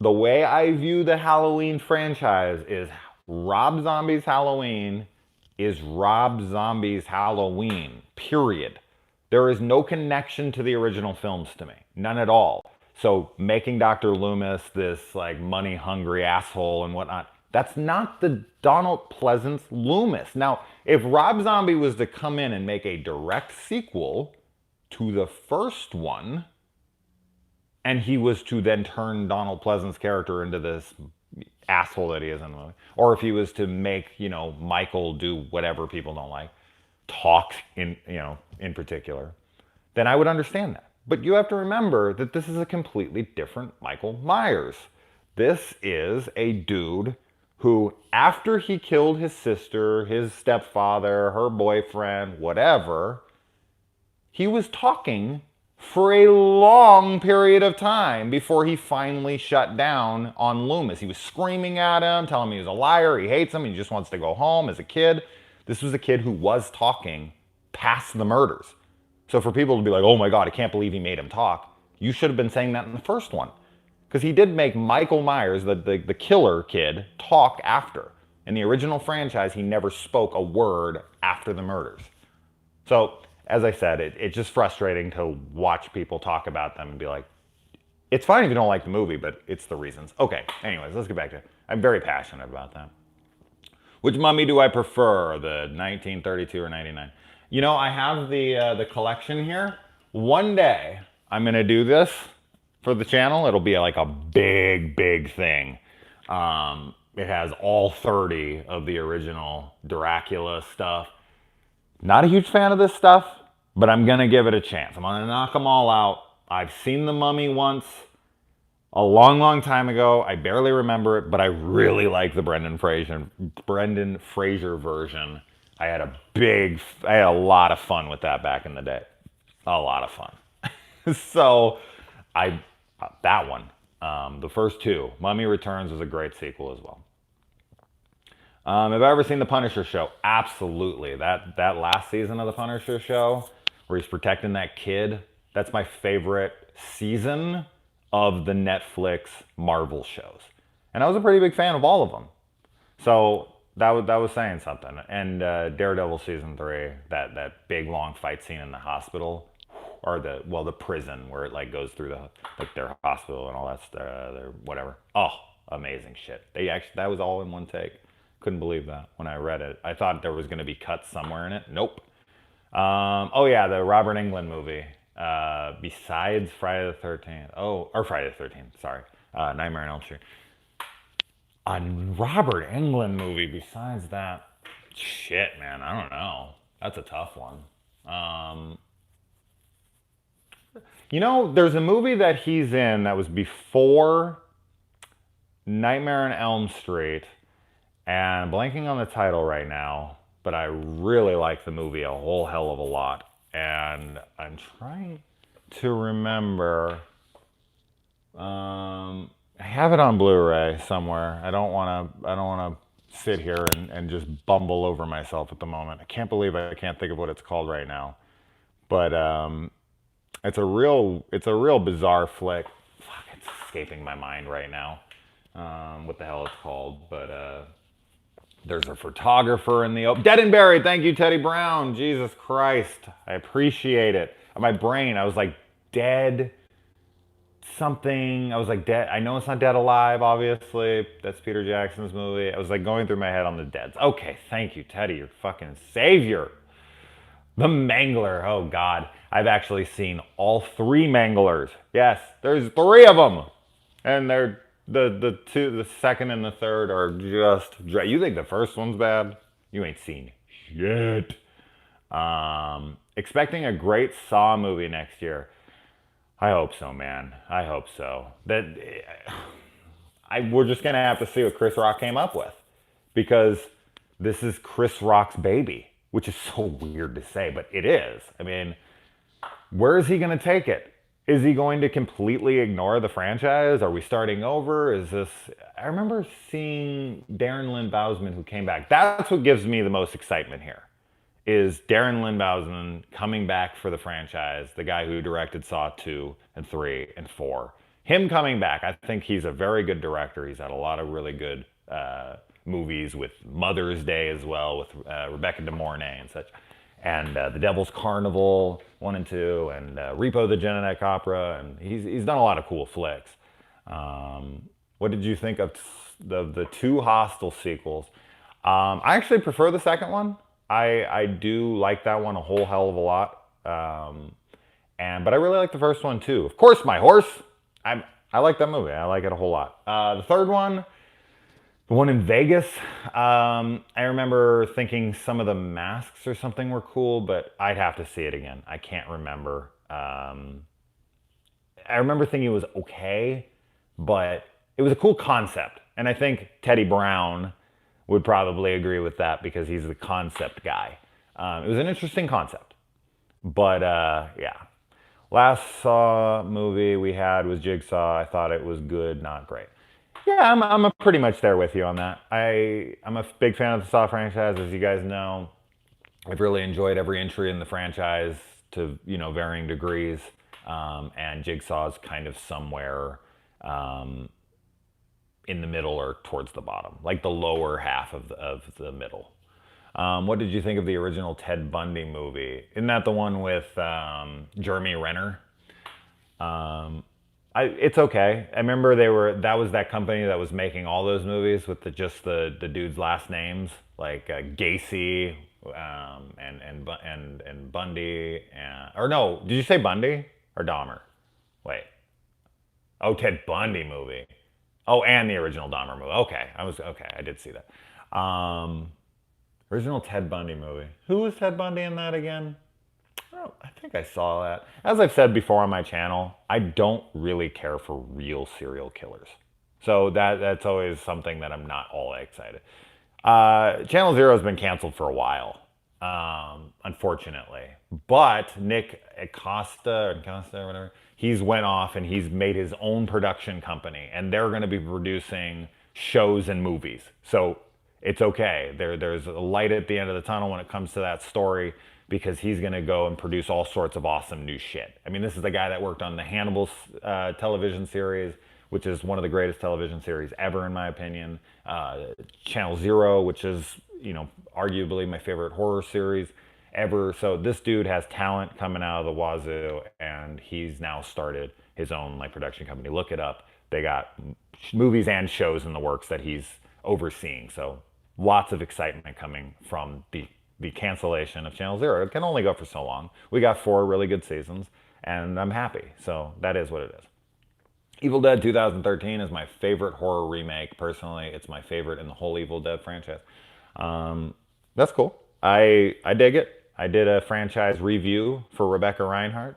the way I view the Halloween franchise is Rob Zombie's Halloween is Rob Zombie's Halloween, period. There is no connection to the original films to me. None at all. So making Dr. Loomis this like money-hungry asshole and whatnot, that's not the Donald Pleasance Loomis. Now, if Rob Zombie was to come in and make a direct sequel to the first one, and he was to then turn Donald Pleasance's character into this asshole that he is in the movie, or if he was to make, Michael do whatever people don't like, talk in particular, then I would understand that. But you have to remember that this is a completely different Michael Myers. This is a dude who, after he killed his sister, his stepfather, her boyfriend, whatever, he was talking for a long period of time before he finally shut down on Loomis. He was screaming at him, telling him he was a liar, he hates him, he just wants to go home as a kid. This was a kid who was talking past the murders. So for people to be like, oh my God, I can't believe he made him talk, you should have been saying that in the first one. Because he did make Michael Myers, the killer kid, talk after. In the original franchise, he never spoke a word after the murders. So, as I said, it's just frustrating to watch people talk about them and be like, it's fine if you don't like the movie, but it's the reasons. Okay, anyways, let's get back to it. I'm very passionate about that. Which mummy do I prefer, the 1932 or 99? I have the collection here. One day, I'm going to do this for the channel. It'll be like a big, big thing. It has all 30 of the original Dracula stuff. Not a huge fan of this stuff, but I'm going to give it a chance. I'm going to knock them all out. I've seen The Mummy once a long, long time ago. I barely remember it, but I really like the Brendan Fraser version. I had a lot of fun with that back in the day. A lot of fun. So, that one, the first two, Mummy Returns was a great sequel as well. Have I ever seen The Punisher show? Absolutely. That last season of The Punisher show, where he's protecting that kid, that's my favorite season of the Netflix Marvel shows. And I was a pretty big fan of all of them. So that was saying something. And Daredevil season 3, that big long fight scene in the hospital, or the prison where it like goes through their hospital and all that stuff, their whatever. Oh, amazing shit. That was all in one take. Couldn't believe that when I read it. I thought there was going to be cuts somewhere in it. Nope. Oh yeah, the Robert Englund movie. Besides Friday the 13th. Oh, or Friday the 13th. Sorry, Nightmare on Elm Street. A Robert Englund movie besides that. Shit, man. I don't know. That's a tough one. There's a movie that he's in that was before Nightmare on Elm Street, and I'm blanking on the title right now, but I really like the movie a whole hell of a lot. And I'm trying to remember. I have it on Blu-ray somewhere. I don't want to sit here and just bumble over myself at the moment. I can't believe I can't think of what it's called right now. But it's a real bizarre flick. Fuck, it's escaping my mind right now. What the hell it's called? But there's a photographer in the Dead and Buried. Thank you, Teddy Brown. Jesus Christ, I appreciate it. My brain, I was like dead something. I was like dead. I know it's not Dead Alive, obviously. That's Peter Jackson's movie. I was like going through my head on the Deads. Okay, thank you, Teddy. You're fucking savior. The Mangler. Oh God, I've actually seen all 3 Manglers. Yes, there's 3 of them, and they're the second and the third are just. You think the first one's bad? You ain't seen shit. Expecting a great Saw movie next year. I hope so, man. I hope so. We're just gonna have to see what Chris Rock came up with, because this is Chris Rock's baby, which is so weird to say, but it is. I mean, where is he gonna take it? Is he going to completely ignore the franchise? Are we starting over? I remember seeing Darren Lynn Bousman, who came back. That's what gives me the most excitement here, is Darren Lynn Bousman coming back for the franchise, the guy who directed Saw 2 and 3 and 4. Him coming back, I think he's a very good director. He's had a lot of really good movies, with Mother's Day as well, with Rebecca De Mornay and such. And The Devil's Carnival 1 and 2, and Repo the Genetic Opera, and he's done a lot of cool flicks. What did you think of the 2 Hostel sequels? I actually prefer the second one. I do like that one a whole hell of a lot. But I really like the first one too. Of course, My Horse. I like that movie. I like it a whole lot. The third one, the one in Vegas, I remember thinking some of the masks or something were cool, but I'd have to see it again. I can't remember. I remember thinking it was okay, but it was a cool concept. And I think Teddy Brown would probably agree with that, because he's the concept guy. It was an interesting concept. But yeah. Last Saw movie we had was Jigsaw. I thought it was good, not great. Yeah, I'm pretty much there with you on that. I'm a big fan of the Saw franchise, as you guys know. I've really enjoyed every entry in the franchise to varying degrees, and Jigsaw's kind of somewhere in the middle or towards the bottom, like the lower half of the middle. What did you think of the original Ted Bundy movie? Isn't that the one with Jeremy Renner? It's okay. I remember that was that company that was making all those movies with just the dudes' last names, like Gacy and Bundy, or no, did you say Bundy or Dahmer? Wait. Oh, Ted Bundy movie. Oh, and the original Dahmer movie. Okay, I did see that. Original Ted Bundy movie. Who was Ted Bundy in that again? Oh, I think I saw that. As I've said before on my channel, I don't really care for real serial killers. So that's always something that I'm not all that excited. Channel Zero has been canceled for a while, unfortunately. But Nick Acosta, or whatever, he's went off and he's made his own production company, and they're going to be producing shows and movies. So it's okay. There's a light at the end of the tunnel when it comes to that story, because he's going to go and produce all sorts of awesome new shit. I mean, this is the guy that worked on the Hannibal television series, which is one of the greatest television series ever, in my opinion. Channel Zero, which is, arguably my favorite horror series ever. So this dude has talent coming out of the wazoo, and he's now started his own production company. Look it up. They got movies and shows in the works that he's overseeing. So lots of excitement coming from the cancellation of Channel Zero. It can only go for so long. We got 4 really good seasons, and I'm happy. So that is what it is. Evil Dead 2013 is my favorite horror remake. Personally, it's my favorite in the whole Evil Dead franchise. That's cool. I dig it. I did a franchise review for Rebecca Reinhardt.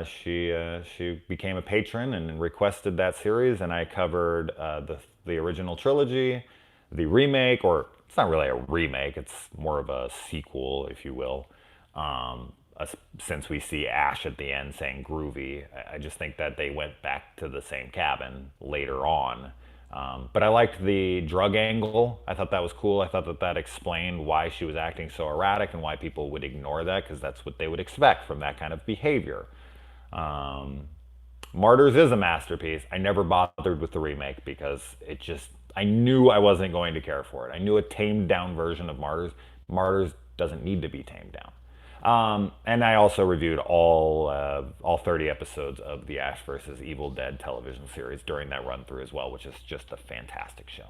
She became a patron and requested that series, and I covered the original trilogy, the remake, or it's not really a remake, it's more of a sequel, if you will. Since we see Ash at the end saying groovy, I just think that they went back to the same cabin later on. But I liked the drug angle. I thought that was cool. I thought that explained why she was acting so erratic and why people would ignore that, because that's what they would expect from that kind of behavior. Martyrs is a masterpiece. I never bothered with the remake because I knew I wasn't going to care for it. I knew a tamed down version of Martyrs doesn't need to be tamed down. And I also reviewed all 30 episodes of the Ash vs. Evil Dead television series during that run through as well, which is just a fantastic show.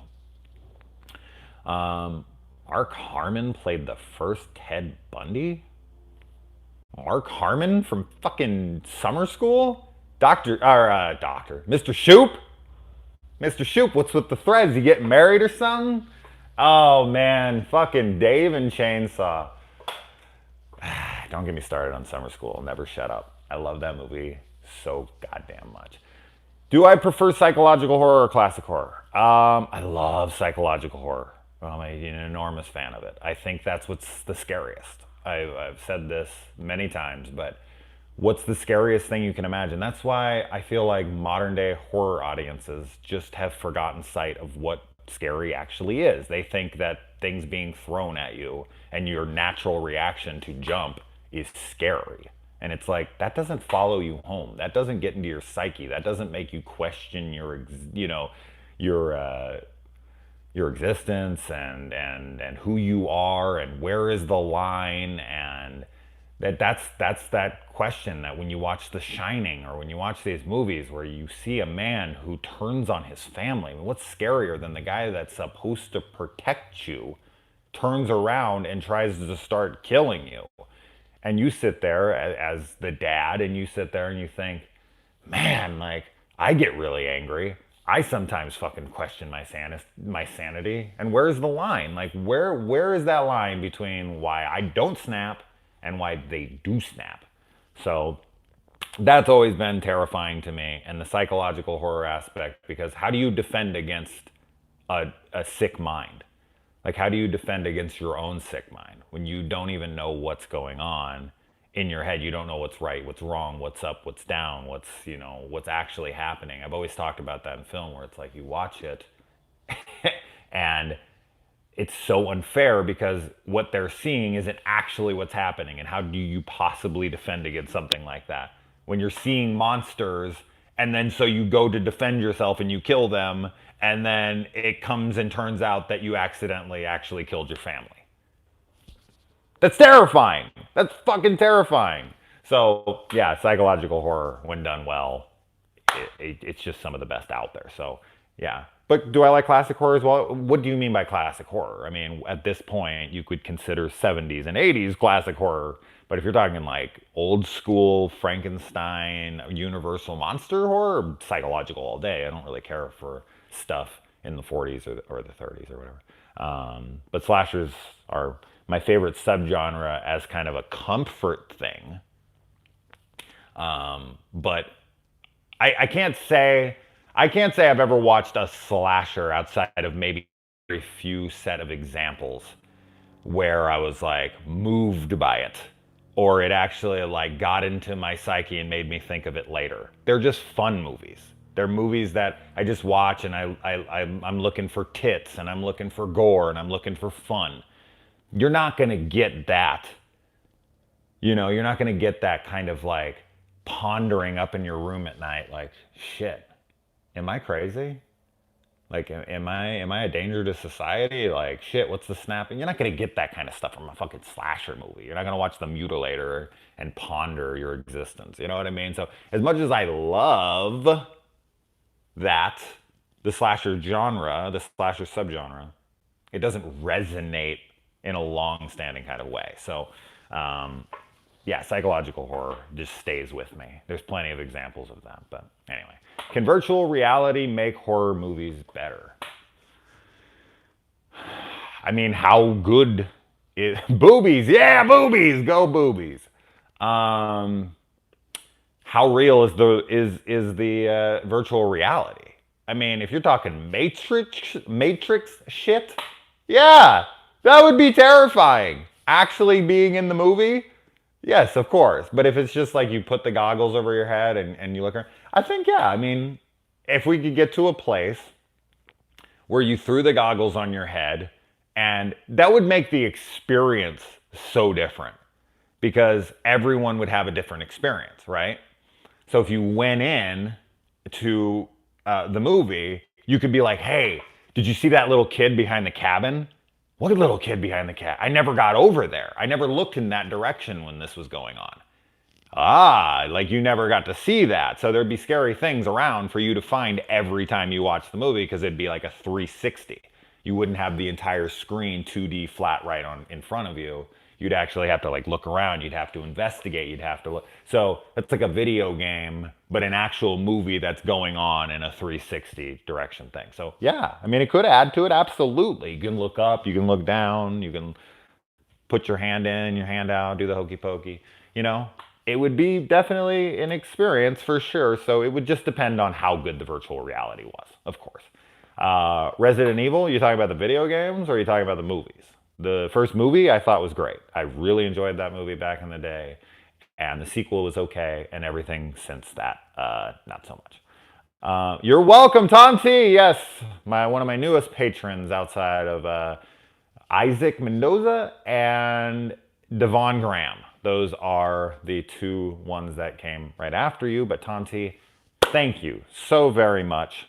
Mark Harmon played the first Ted Bundy? Mark Harmon from fucking summer school? Mr. Shoop? Mr. Shoop, what's with the threads? You getting married or something? Oh man, fucking Dave and Chainsaw. Don't get me started on Summer School. I'll never shut up. I love that movie so goddamn much. Do I prefer psychological horror or classic horror? I love psychological horror. I'm an enormous fan of it. I think that's what's the scariest. I've said this many times, but what's the scariest thing you can imagine? That's why I feel like modern day horror audiences just have forgotten sight of what scary actually is. They think that things being thrown at you and your natural reaction to jump is scary. And it's like, that doesn't follow you home. That doesn't get into your psyche. That doesn't make you question your existence and who you are and where is the line. And that's that question that when you watch The Shining or when you watch these movies where you see a man who turns on his family. I mean, what's scarier than the guy that's supposed to protect you turns around and tries to start killing you? And you sit there as the dad and you sit there and you think, man, I get really angry. I sometimes fucking question my sanity. And where's the line? Where is that line between why I don't snap and why they do snap? So that's always been terrifying to me, and the psychological horror aspect, because how do you defend against a sick mind? How do you defend against your own sick mind when you don't even know what's going on in your head? You don't know what's right, what's wrong, what's up, what's down, what's actually happening. I've always talked about that in film, where it's like you watch it and it's so unfair because what they're seeing isn't actually what's happening. And how do you possibly defend against something like that when you're seeing monsters, and then so you go to defend yourself and you kill them, and then it comes and turns out that you accidentally actually killed your family? That's terrifying. That's fucking terrifying. So yeah, psychological horror, when done well, it's just some of the best out there. So yeah. But do I like classic horror as well? What do you mean by classic horror? I mean, at this point, you could consider 70s and 80s classic horror. But if you're talking old school Frankenstein, Universal monster horror, psychological all day. I don't really care for stuff in the 40s or the 30s or whatever. But slashers are my favorite subgenre as kind of a comfort thing. But I can't say I've ever watched a slasher outside of maybe a very few set of examples where I was like moved by it, or it actually like got into my psyche and made me think of it later. They're just fun movies. They're movies that I just watch and I'm looking for tits and I'm looking for gore and I'm looking for fun. You're not gonna get that. You know, you're not gonna get that kind of like pondering up in your room at night, like, shit, am I crazy? Like, am I a danger to society? Like, shit, what's the snapping? You're not gonna get that kind of stuff from a fucking slasher movie. You're not gonna watch The Mutilator and ponder your existence. You know what I mean? So, as much as I love that, the slasher genre, the slasher subgenre, it doesn't resonate in a long-standing kind of way. So, yeah, psychological horror just stays with me. There's plenty of examples of that, but anyway. Can virtual reality make horror movies better? I mean, how good is boobies? Yeah, boobies, go boobies. How real is the virtual reality? I mean, if you're talking Matrix shit, yeah, that would be terrifying. Actually being in the movie, yes, of course. But if it's just like you put the goggles over your head and you look around, I think, yeah, I mean, if we could get to a place where you threw the goggles on your head, and that would make the experience so different because everyone would have a different experience, right? So if you went in to the movie, you could be like, hey, did you see that little kid behind the cabin? What little kid behind the cabin? I never got over there. I never looked in that direction when this was going on. Ah, like you never got to see that. So there'd be scary things around for you to find every time you watch the movie because it'd be like a 360. You wouldn't have the entire screen 2D flat right on in front of you. You'd actually have to like look around. You'd have to investigate. You'd have to look. So it's like a video game, but an actual movie that's going on in a 360 direction thing. So yeah, I mean, it could add to it. Absolutely. You can look up, you can look down, you can put your hand in, your hand out, do the hokey pokey, you know? It would be definitely an experience for sure. So it would just depend on how good the virtual reality was, of course. Resident Evil, you talking about the video games or are you talking about the movies? The first movie I thought was great. I really enjoyed that movie back in the day. And the sequel was okay. And everything since that, not so much. You're welcome, Tom T. Yes, one of my newest patrons outside of Isaac Mendoza and Devon Graham. Those are the two ones that came right after you. But Tom T, thank you so very much.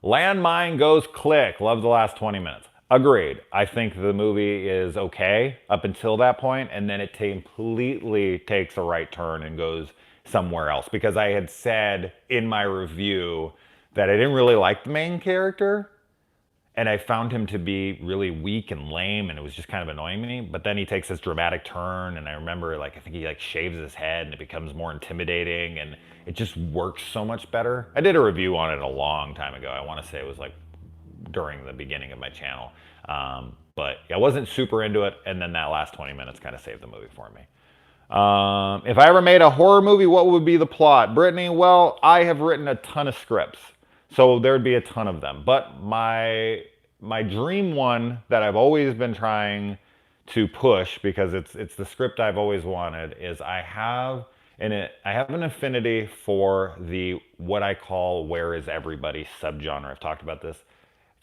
Landmine goes click. Love the last 20 minutes. Agreed. I think the movie is okay up until that point, and then it completely takes a right turn and goes somewhere else. Because I had said in my review that I didn't really like the main character, and I found him to be really weak and lame, and it was just kind of annoying me. But then he takes this dramatic turn, and I remember, like, I think he like shaves his head, and it becomes more intimidating, and it just works so much better. I did a review on it a long time ago. I want to say it was like during the beginning of my channel. But I wasn't super into it, and then that last 20 minutes kind of saved the movie for me. If I ever made a horror movie, what would be the plot? Brittany, well, I have written a ton of scripts, so there'd be a ton of them. But my dream one that I've always been trying to push, because it's the script I've always wanted, is I have an affinity for the what I call "Where is Everybody" subgenre. I've talked about this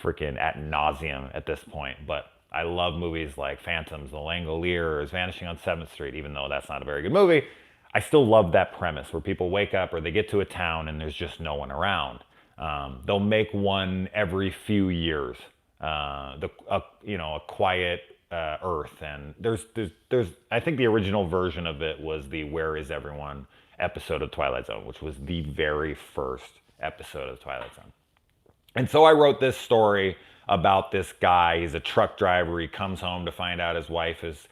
freaking ad nauseum at this point, but I love movies like Phantoms, The Langoliers, Vanishing on 7th Street, even though that's not a very good movie. I still love that premise where people wake up or they get to a town and there's just no one around. They'll make one every few years, a quiet Earth, and there's I think the original version of it was the Where Is Everyone episode of Twilight Zone, which was the very first episode of Twilight Zone. And so I wrote this story about this guy. He's a truck driver. He comes home to find out his wife is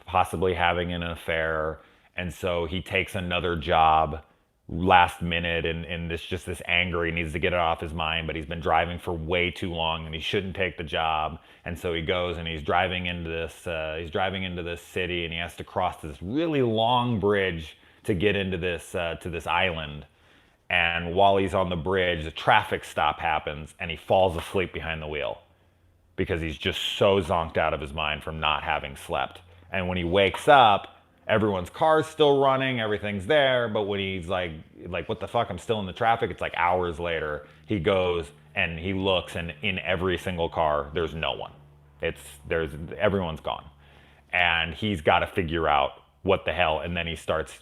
possibly having an affair, and so he takes another job last minute and this anger, he needs to get it off his mind, but he's been driving for way too long and he shouldn't take the job. And so he goes and he's driving into this city, and he has to cross this really long bridge to get into this to this island. And while he's on the bridge, a traffic stop happens and he falls asleep behind the wheel because he's just so zonked out of his mind from not having slept. And when he wakes up, everyone's car's still running, everything's there, but when he's like, what the fuck, I'm still in the traffic, it's like hours later, he goes and he looks, and in every single car, there's no one. Everyone's gone. And he's got to figure out what the hell, and then he starts,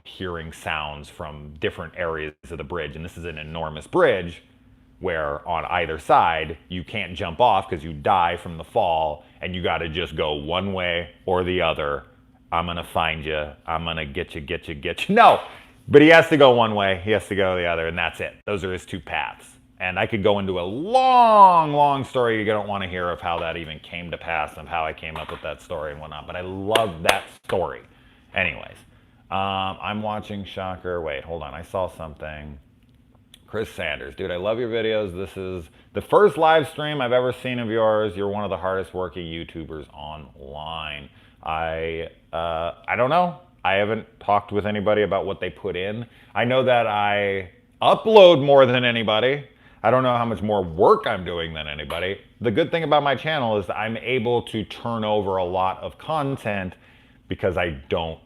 hearing sounds from different areas of the bridge. And this is an enormous bridge where on either side, you can't jump off because you die from the fall, and you got to just go one way or the other. I'm going to find you. I'm going to get you. No, but he has to go one way. He has to go the other, and that's it. Those are his two paths. And I could go into a long, long story you don't want to hear of how that even came to pass and how I came up with that story and whatnot. But I love that story. Anyways, I'm watching Shocker. Wait, hold on. I saw something. Chris Sanders. Dude, I love your videos. This is the first live stream I've ever seen of yours. You're one of the hardest working YouTubers online. I don't know. I haven't talked with anybody about what they put in. I know that I upload more than anybody. I don't know how much more work I'm doing than anybody. The good thing about my channel is that I'm able to turn over a lot of content because I don't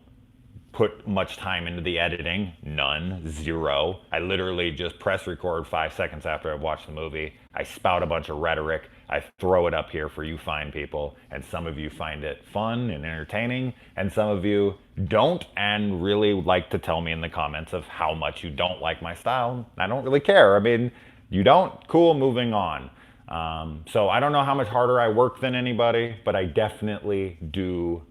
put much time into the editing. None. Zero. I literally just press record 5 seconds after I've watched the movie. I spout a bunch of rhetoric. I throw it up here for you fine people, and some of you find it fun and entertaining, and some of you don't and really like to tell me in the comments of how much you don't like my style. I don't really care. I mean, you don't? Cool, moving on. So I don't know how much harder I work than anybody, but I definitely do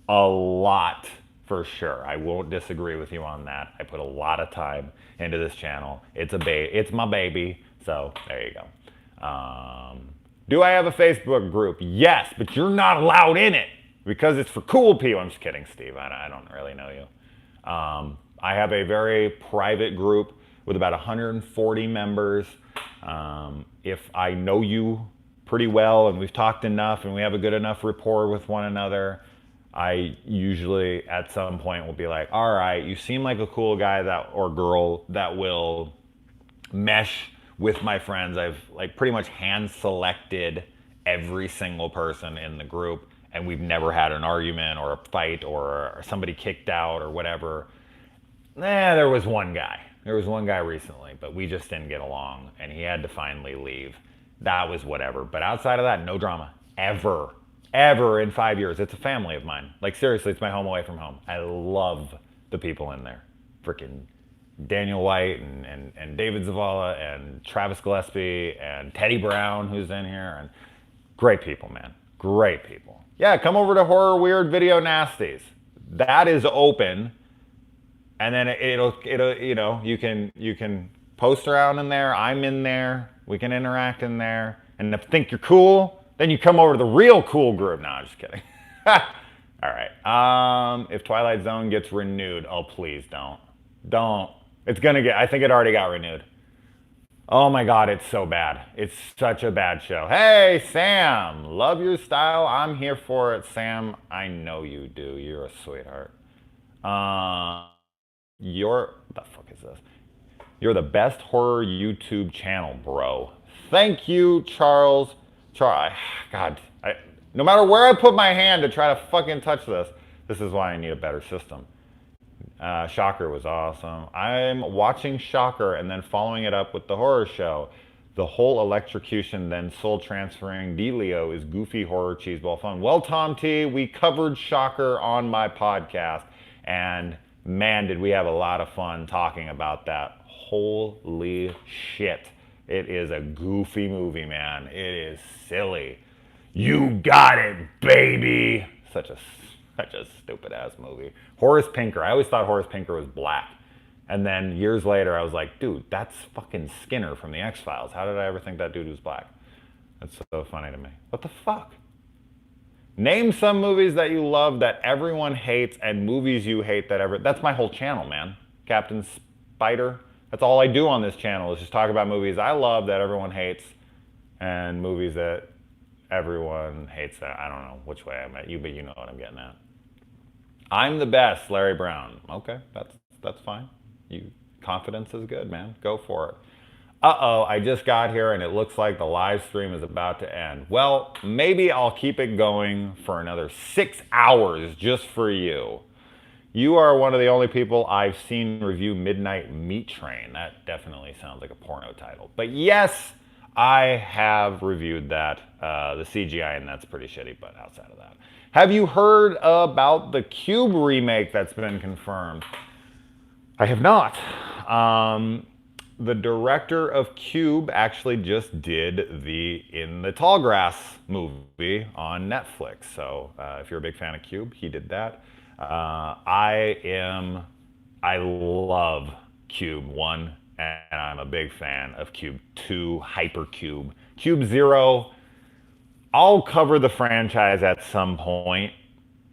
a lot for sure. I won't disagree with you on that. I put a lot of time into this channel. It's my baby, so there you go. Do I have a Facebook group? Yes, but you're not allowed in it because it's for cool people. I'm just kidding, Steve. I don't really know you. I have a very private group with about 140 members. If I know you pretty well and we've talked enough and we have a good enough rapport with one another, I usually at some point will be like, all right, you seem like a cool guy or girl that will mesh with my friends. I've like pretty much hand selected every single person in the group, and we've never had an argument or a fight or somebody kicked out or whatever. There was one guy. There was one guy recently, but we just didn't get along, and he had to finally leave. That was whatever. But outside of that, no drama. Ever. Ever in 5 years. It's a family of mine. Like, seriously, it's my home away from home. I love the people in there. Freaking Daniel White and David Zavala and Travis Gillespie and Teddy Brown, who's in here. And great people, man. Great people. Yeah, come over to Horror Weird Video Nasties. That is open. And then it'll you can post around in there. I'm in there. We can interact in there. And if you think you're cool, then you come over to the real cool group. No, I'm just kidding. All right. If Twilight Zone gets renewed, oh please don't. Don't. It's gonna get. I think it already got renewed. Oh my God, it's so bad. It's such a bad show. Hey, Sam, love your style. I'm here for it, Sam. I know you do. You're a sweetheart. What the fuck is this? You're the best horror YouTube channel, bro. Thank you, Charles. God, no matter where I put my hand to try to fucking touch this is why I need a better system. Shocker was awesome. I'm watching Shocker and then following it up with the horror show. The whole electrocution, then soul transferring dealio is goofy horror cheeseball fun. Well, Tom T, we covered Shocker on my podcast, and man, did we have a lot of fun talking about that. Holy shit. It is a goofy movie, man. It is silly. You got it, baby. Such a stupid ass movie. Horace Pinker. I always thought Horace Pinker was black. And then years later, I was like, dude, that's fucking Skinner from the X-Files. How did I ever think that dude was black? That's so funny to me. What the fuck? Name some movies that you love that everyone hates and movies you hate that ever... That's my whole channel, man. Captain fighter. That's all I do on this channel is just talk about movies I love that everyone hates and movies that everyone hates that. I don't know which way I'm at you, but you know what I'm getting at. I'm the best, Larry Brown. Okay, that's fine. Confidence is good, man. Go for it. Uh-oh, I just got here and it looks like the live stream is about to end. Well, maybe I'll keep it going for another 6 hours just for you. You are one of the only people I've seen review Midnight Meat Train. That definitely sounds like a porno title. But yes, I have reviewed that. The CGI and that's pretty shitty, but outside of that. Have you heard about the Cube remake that's been confirmed? I have not. The director of Cube actually just did the In the Tall Grass movie on Netflix. So if you're a big fan of Cube, he did that. I love Cube 1, and I'm a big fan of Cube 2, Hypercube. Cube 0, I'll cover the franchise at some point,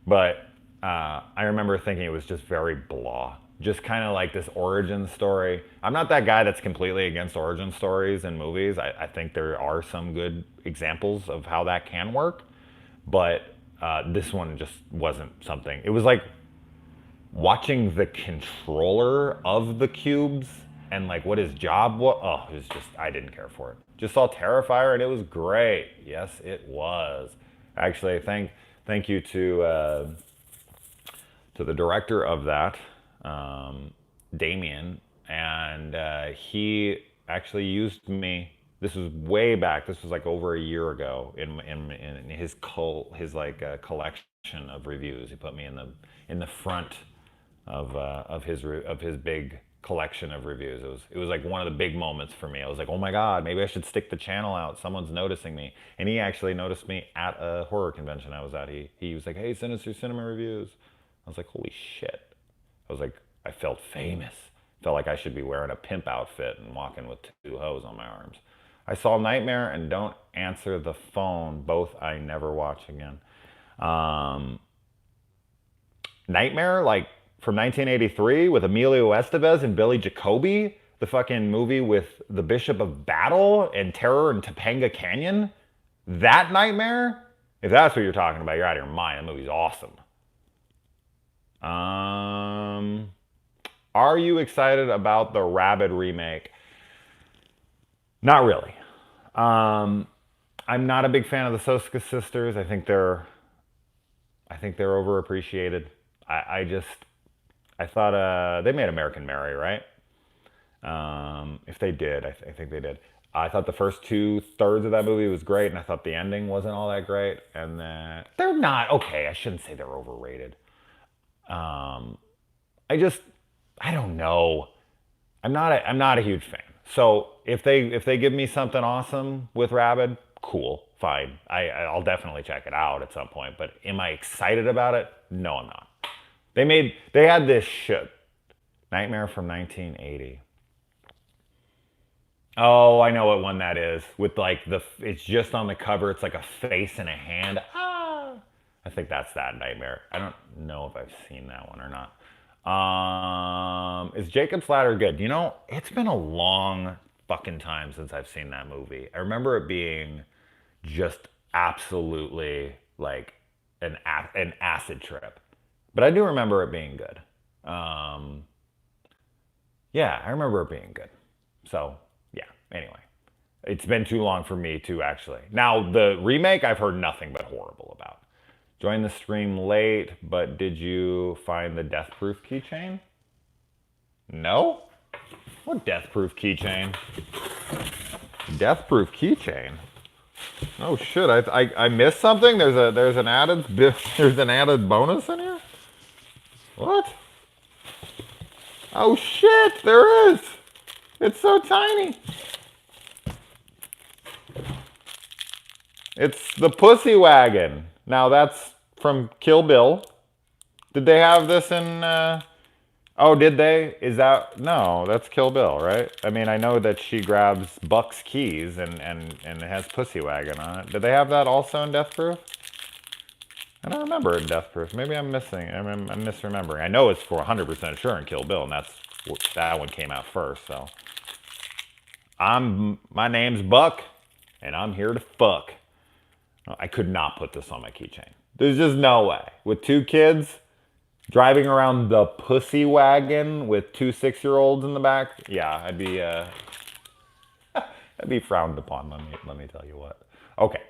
but I remember thinking it was just very blah. Just kind of like this origin story. I'm not that guy that's completely against origin stories in movies. I think there are some good examples of how that can work, but this one just wasn't something. It was like watching the controller of the cubes and like what his job was. Oh, it was just, I didn't care for it. Just saw Terrifier and it was great. Yes, it was. Actually, thank you to the director of that, Damien, and he actually used me. This was way back. This was like over a year ago in his collection of reviews. He put me in the front of his big collection of reviews. It was like one of the big moments for me. I was like, oh my god, maybe I should stick the channel out. Someone's noticing me. And he actually noticed me at a horror convention I was at. He was like, hey, send us your cinema reviews. I was like, holy shit. I was like, I felt famous. Felt like I should be wearing a pimp outfit and walking with 2 hoes on my arms. I saw Nightmare and Don't Answer the Phone. Both I never watch again. Nightmare, like from 1983 with Emilio Estevez and Billy Jacoby. The fucking movie with the Bishop of Battle and Terror in Topanga Canyon. That Nightmare? If that's what you're talking about, you're out of your mind. That movie's awesome. Are you excited about the Rabid remake? Not really. I'm not a big fan of the Soska sisters. I think they're overappreciated. I thought they made American Mary, right? If they did, I think they did. I thought the first 2/3 of that movie was great, and I thought the ending wasn't all that great. And then they're not okay. I shouldn't say they're overrated. I don't know. I'm not a huge fan. So if they give me something awesome with Rabid, cool, fine. I'll definitely check it out at some point. But am I excited about it? No, I'm not. They had this shit. Nightmare from 1980. Oh, I know what one that is. With like it's just on the cover. It's like a face and a hand. Ah, I think that's that Nightmare. I don't know if I've seen that one or not. Is Jacob's Ladder good? You know, it's been a long fucking time since I've seen that movie. I remember it being just absolutely like an acid trip. But I do remember it being good. Yeah, I remember it being good. So, yeah, anyway. It's been too long for me to actually. Now, the remake I've heard nothing but horrible about. Joined the stream late, but did you find the Death Proof keychain? No? What Death Proof keychain? Death Proof keychain? Oh shit, I missed something? There's an added bonus in here? What? Oh shit, there is! It's so tiny! It's the Pussy Wagon. Now that's from Kill Bill. Did they have this in, oh, did they? Is that, no, that's Kill Bill, right? I mean, I know that she grabs Buck's keys and it has Pussy Wagon on it. Did they have that also in Death Proof? I don't remember it in Death Proof. Maybe I'm misremembering. I know it's for 100% sure in Kill Bill, and that's that one came out first. So my name's Buck, and I'm here to fuck. I could not put this on my keychain. There's just no way. With 2 kids driving around the pussy wagon with 2 6-year-olds in the back, yeah, I'd be frowned upon. Let me tell you what. Okay.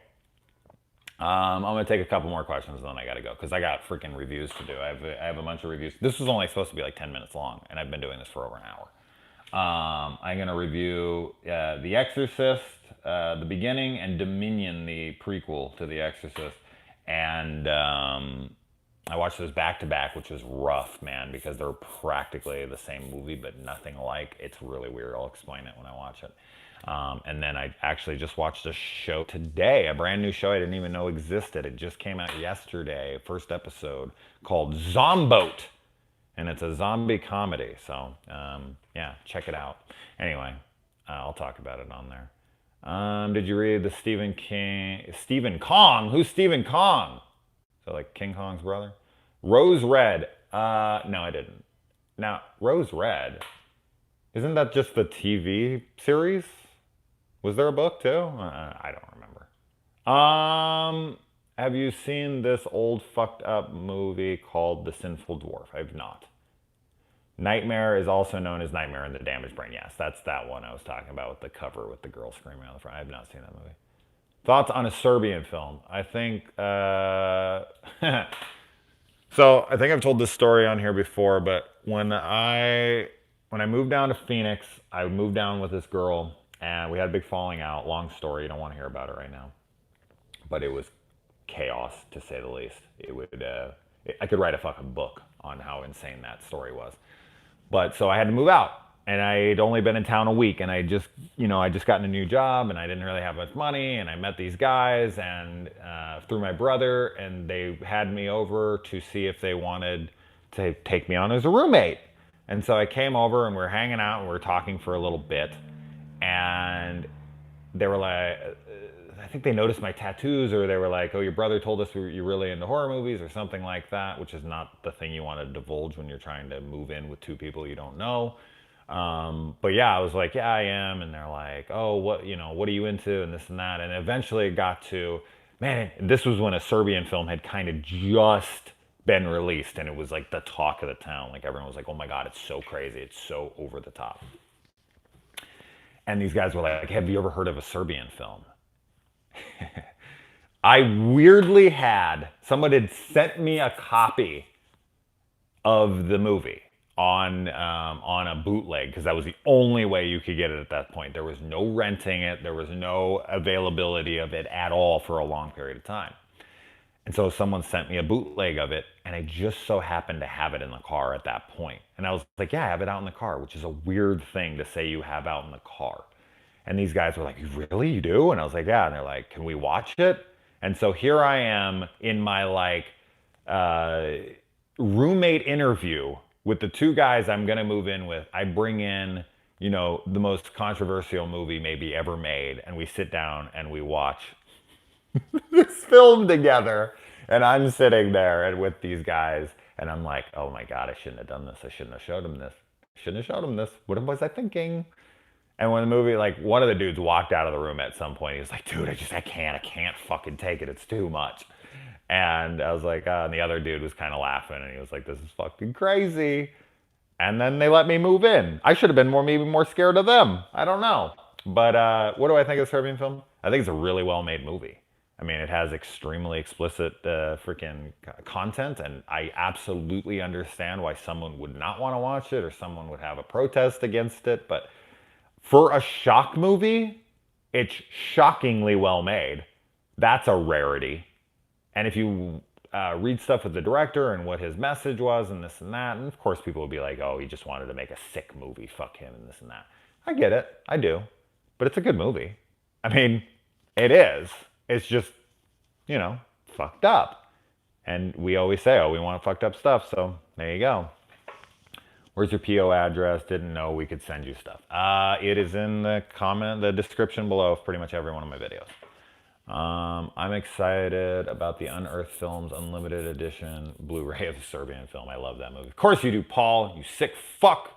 I'm gonna take a couple more questions and then I gotta go because I got freaking reviews to do. I have a bunch of reviews. This was only supposed to be like 10 minutes long, and I've been doing this for over an hour. I'm gonna review The Exorcist, the beginning, and Dominion, the prequel to The Exorcist, and I watched those back to back, which was rough, man, because they're practically the same movie but nothing alike. It's really weird. I'll explain it when I watch it. And then I actually just watched a show today, a brand new show I didn't even know existed. It just came out yesterday, first episode, called Zomboat. And it's a zombie comedy. So, yeah, check it out. Anyway, I'll talk about it on there. Did you read the Stephen Kong? Who's Stephen Kong? So like King Kong's brother? Rose Red. No, I didn't. Now, Rose Red, isn't that just the TV series? Was there a book too? I don't remember. Have you seen this old fucked up movie called The Sinful Dwarf? I've not. Nightmare is also known as Nightmare in the Damaged Brain. Yes, that's that one I was talking about with the cover with the girl screaming on the front. I have not seen that movie. Thoughts on a Serbian film? I think, so I think I've told this story on here before, but when I moved down to Phoenix, I moved down with this girl, and we had a big falling out. Long story, you don't want to hear about it right now. But it was chaos, to say the least. I could write a fucking book on how insane that story was. But so I had to move out, and I'd only been in town a week, and I just gotten a new job, and I didn't really have much money, and I met these guys, and through my brother, and they had me over to see if they wanted to take me on as a roommate. And so I came over, and we were hanging out, and we were talking for a little bit, and they were like, I think they noticed my tattoos, or they were like, oh, your brother told us you're really into horror movies or something like that, which is not the thing you want to divulge when you're trying to move in with 2 people you don't know. But yeah, I was like, yeah, I am. And they're like, oh, what are you into? And this and that. And eventually it got to, man, this was when a Serbian film had kind of just been released, and it was like the talk of the town. Like everyone was like, oh my God, it's so crazy. It's so over the top. And these guys were like, have you ever heard of a Serbian film? I weirdly someone had sent me a copy of the movie on a bootleg, because that was the only way you could get it at that point. There was no renting it. There was no availability of it at all for a long period of time. And so someone sent me a bootleg of it, and I just so happened to have it in the car at that point. And I was like, yeah, I have it out in the car, which is a weird thing to say you have out in the car. And these guys were like, really, you do? And I was like, yeah. And they're like, can we watch it? And so here I am in my roommate interview with the 2 guys I'm going to move in with. I bring in, the most controversial movie maybe ever made. And we sit down and we watch this film together. And I'm sitting there with these guys. And I'm like, oh my God, I shouldn't have done this. I shouldn't have showed them this. What was I thinking? And when the movie, one of the dudes walked out of the room at some point. He was like, dude, I can't fucking take it. It's too much. And I was like, and the other dude was kind of laughing, and he was like, this is fucking crazy. And then they let me move in. I should have been maybe more scared of them. I don't know. But what do I think of the Serbian film? I think it's a really well-made movie. I mean, it has extremely explicit freaking content, and I absolutely understand why someone would not want to watch it, or someone would have a protest against it. But for a shock movie, it's shockingly well made. That's a rarity. And if you read stuff with the director and what his message was and this and that, and of course people would be like, oh, he just wanted to make a sick movie, fuck him and this and that. I get it, I do. But it's a good movie. I mean, it is. It's just, fucked up. And we always say, oh, we want fucked up stuff, so there you go. Where's your PO address? Didn't know we could send you stuff. It is in the description below of pretty much every one of my videos. I'm excited about the Unearthed Films Unlimited Edition Blu-ray of the Serbian film. I love that movie. Of course you do, Paul, you sick fuck.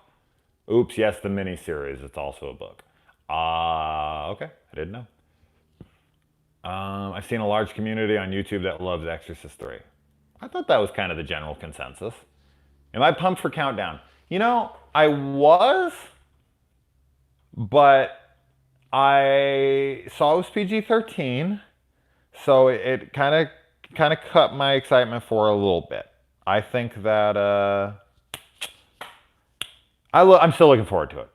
Oops, yes, the miniseries. It's also a book. Okay, I didn't know. I've seen a large community on YouTube that loves Exorcist 3. I thought that was kind of the general consensus. Am I pumped for Countdown? I was, but I saw it was PG-13, so it kind of cut my excitement for a little bit. I think that I'm still looking forward to it.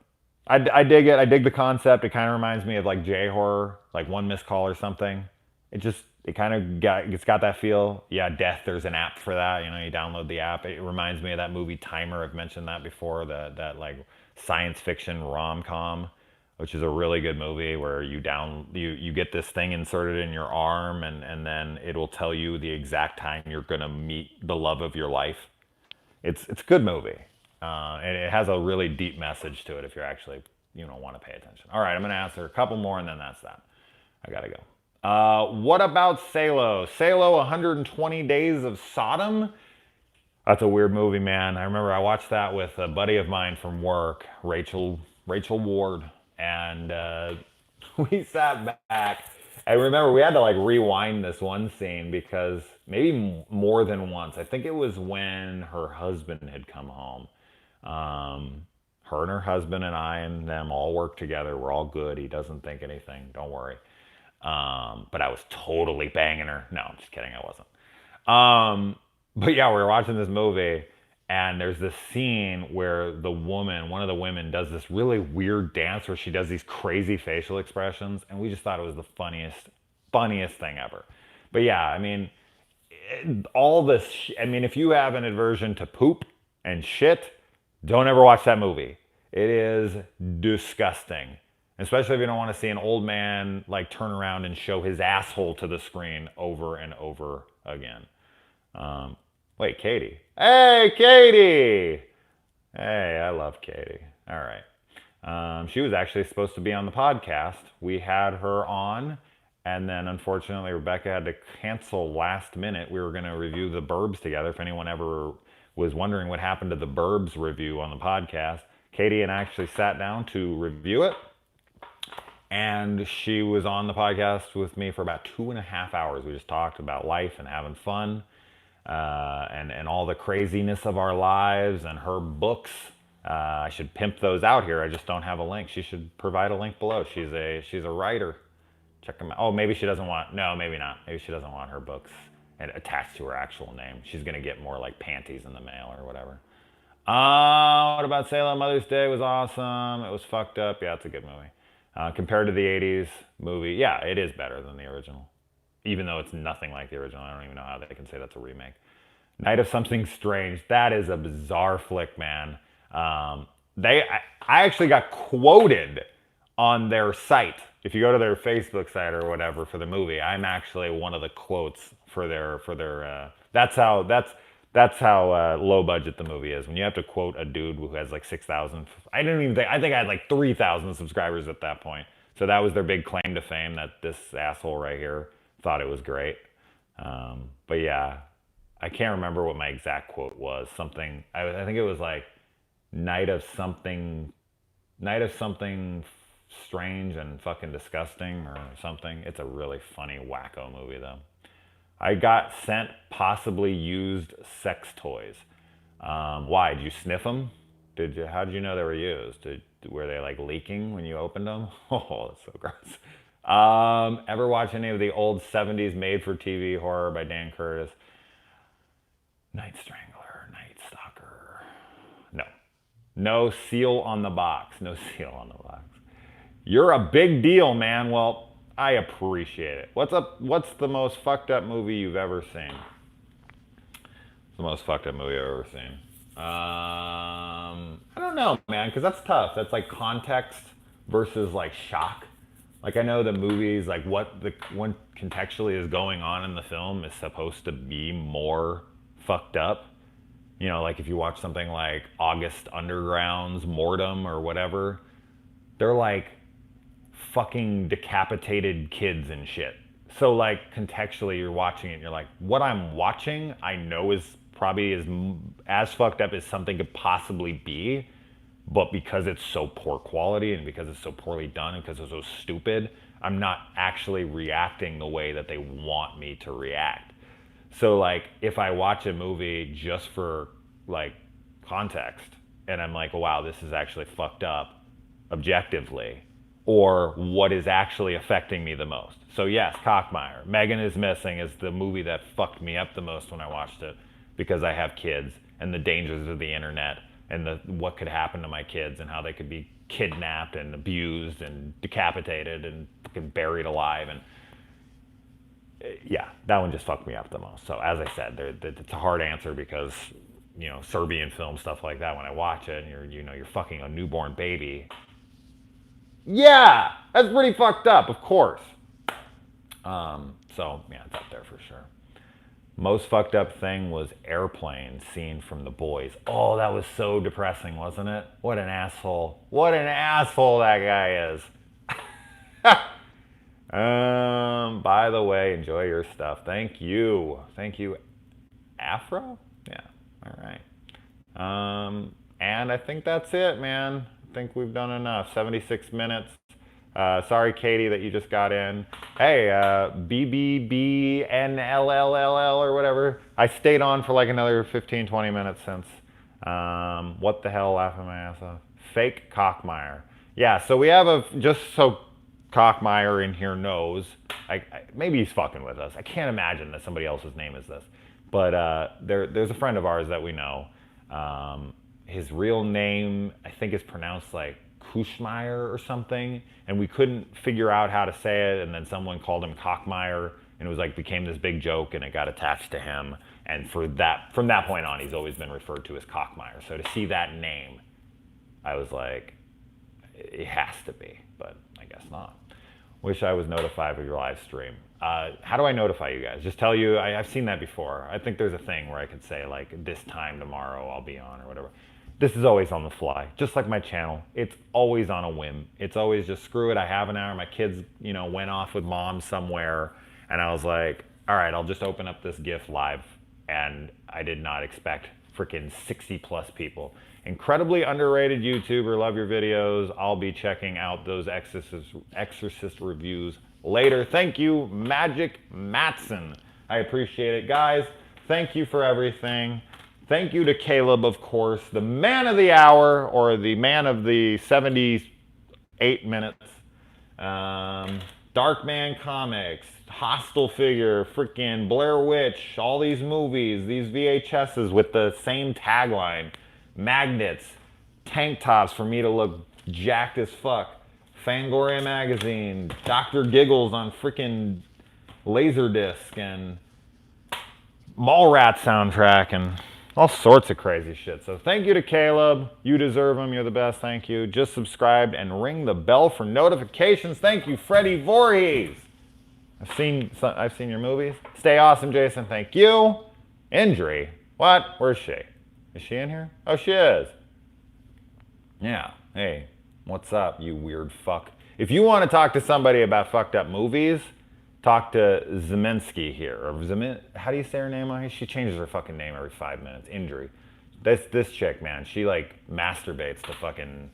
I dig it. I dig the concept. It kind of reminds me of like J horror, like One Missed Call or something. It kind of it's got that feel. Yeah, Death. There's an app for that. You download the app. It reminds me of that movie Timer. I've mentioned that before. That like science fiction rom-com, which is a really good movie where you get this thing inserted in your arm and then it'll tell you the exact time you're gonna meet the love of your life. It's a good movie. And it has a really deep message to it if you're actually want to pay attention. All right, I'm gonna answer a couple more and then that's that. I gotta go. What about Salo? Salo, 120 Days of Sodom? That's a weird movie, man. I remember I watched that with a buddy of mine from work, Rachel Ward, and we sat back. I remember we had to like rewind this one scene because maybe more than once. I think it was when her husband had come home. Her and her husband and I and them all work together. We're all good. He doesn't think anything. Don't worry. But I was totally banging her. No, I'm just kidding. I wasn't. But yeah, we were watching this movie and there's this scene where one of the women does this really weird dance where she does these crazy facial expressions. And we just thought it was the funniest thing ever. But yeah, I mean, if you have an aversion to poop and shit, don't ever watch that movie. It is disgusting. Especially if you don't want to see an old man like turn around and show his asshole to the screen over and over again. Wait, Katie. Hey, Katie! Hey, I love Katie. All right. She was actually supposed to be on the podcast. We had her on, and then unfortunately Rebecca had to cancel last minute. We were going to review The Burbs together. If anyone ever was wondering what happened to The Burbs review on the podcast, Katie and I actually sat down to review it. And she was on the podcast with me for about 2.5 hours. We just talked about life and having fun, and all the craziness of our lives and her books. I should pimp those out here. I just don't have a link. She should provide a link below. She's a writer. Check them out. Oh, maybe she doesn't want. No, maybe not. Maybe she doesn't want her books attached to her actual name. She's gonna get more like panties in the mail or whatever. What about Salem? Mother's Day was awesome. It was fucked up. Yeah, it's a good movie. Compared to the 80s movie, yeah, it is better than the original. Even though it's nothing like the original. I don't even know how they can say that's a remake. Night of Something Strange. That is a bizarre flick, man. I actually got quoted on their site. If you go to their Facebook site or whatever for the movie, I'm actually one of the quotes for their that's how low budget the movie is. When you have to quote a dude who has like 6,000, I think I had like 3,000 subscribers at that point. So that was their big claim to fame, that this asshole right here thought it was great. But yeah, I can't remember what my exact quote was. Something, I think it was like night of something strange and fucking disgusting or something. It's a really funny wacko movie though. I got sent possibly used sex toys. Why? Did you sniff them? How did you know they were used? Were they like leaking when you opened them? Oh, that's so gross. Ever watch any of the old 70s made-for-TV horror by Dan Curtis? Night Strangler, Night Stalker. No. No seal on the box. No seal on the box. You're a big deal, man. Well, I appreciate it. What's the most fucked up movie you've ever seen? The most fucked up movie I've ever seen. I don't know, man, because that's tough. That's like context versus like shock. Like I know the movies, like what contextually is going on in the film is supposed to be more fucked up. Like if you watch something like August Underground's Mortem or whatever, they're like fucking decapitated kids and shit. So like contextually you're watching it and you're like, what I'm watching I know is probably as fucked up as something could possibly be, But because it's so poor quality and because it's so poorly done and because it's so stupid, I'm not actually reacting the way that they want me to react. So like if I watch a movie just for like context and I'm like, wow, this is actually fucked up objectively, or what is actually affecting me the most. So yes, Cockmire. Megan is Missing is the movie that fucked me up the most when I watched it because I have kids and the dangers of the internet and what could happen to my kids and how they could be kidnapped and abused and decapitated and fucking buried alive. And yeah, that one just fucked me up the most. So as I said, it's a hard answer because, you know, Serbian film, stuff like that, when I watch it and you're fucking a newborn baby. Yeah, that's pretty fucked up, of course. So yeah, it's up there for sure. Most fucked up thing was Airplane scene from The Boys. Oh, that was so depressing, wasn't it? What an asshole. What an asshole that guy is. By the way, enjoy your stuff. Thank you. Thank you. Afro? Yeah. All right. And I think that's it, man. I think we've done enough. 76 minutes. Sorry, Katie, that you just got in. Hey, BBBNLLLL or whatever. I stayed on for like another 15, 20 minutes since. What the hell, laughing my ass off. Fake Cockmire. Yeah, so we have just so Cockmire in here knows, maybe he's fucking with us. I can't imagine that somebody else's name is this. But there's a friend of ours that we know. His real name, I think, is pronounced like Kushmeyer or something, and we couldn't figure out how to say it, and then someone called him Cockmire, and it was like became this big joke, and it got attached to him, and from that point on, he's always been referred to as Cockmire. So to see that name, I was like, it has to be, but I guess not. Wish I was notified of your live stream. How do I notify you guys? Just tell you, I've seen that before. I think there's a thing where I could say like, this time tomorrow I'll be on or whatever. This is always on the fly, just like my channel. It's always on a whim. It's always just screw it. I have an hour. My kids, went off with mom somewhere, and I was like, all right, I'll just open up this GIF live. And I did not expect freaking 60 plus people. Incredibly underrated YouTuber. Love your videos. I'll be checking out those Exorcist reviews later. Thank you, Magic Matson. I appreciate it, guys. Thank you for everything. Thank you to Caleb, of course, the man of the hour, or the man of the 78 minutes. Darkman Comics, Hostile Figure, freaking Blair Witch, all these movies, these VHSs with the same tagline. Magnets, tank tops for me to look jacked as fuck. Fangoria Magazine, Dr. Giggles on freaking Laserdisc, and Mallrats soundtrack, and all sorts of crazy shit. So thank you to Caleb. You deserve them. You're the best. Thank you. Just subscribed and ring the bell for notifications. Thank you, Freddie Voorhees. I've seen your movies. Stay awesome, Jason. Thank you. Injury. What? Where's she? Is she in here? Oh, she is. Yeah. Hey, what's up, you weird fuck? If you want to talk to somebody about fucked up movies, talk to Zemensky here. Or how do you say her name? She changes her fucking name every 5 minutes. Injury. This chick, man, she like masturbates to fucking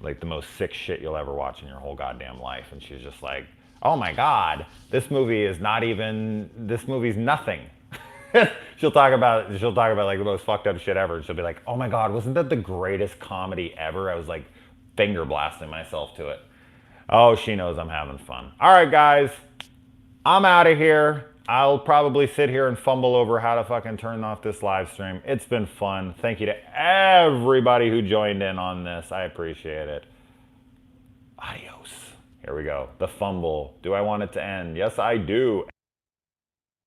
like the most sick shit you'll ever watch in your whole goddamn life. And she's just like, oh my God, this movie's nothing. She'll talk about like the most fucked up shit ever. She'll be like, oh my God, wasn't that the greatest comedy ever? I was like finger blasting myself to it. Oh, she knows I'm having fun. All right, guys, I'm out of here. I'll probably sit here and fumble over how to fucking turn off this live stream. It's been fun. Thank you to everybody who joined in on this. I appreciate it. Adios. Here we go. The fumble. Do I want it to end? Yes, I do.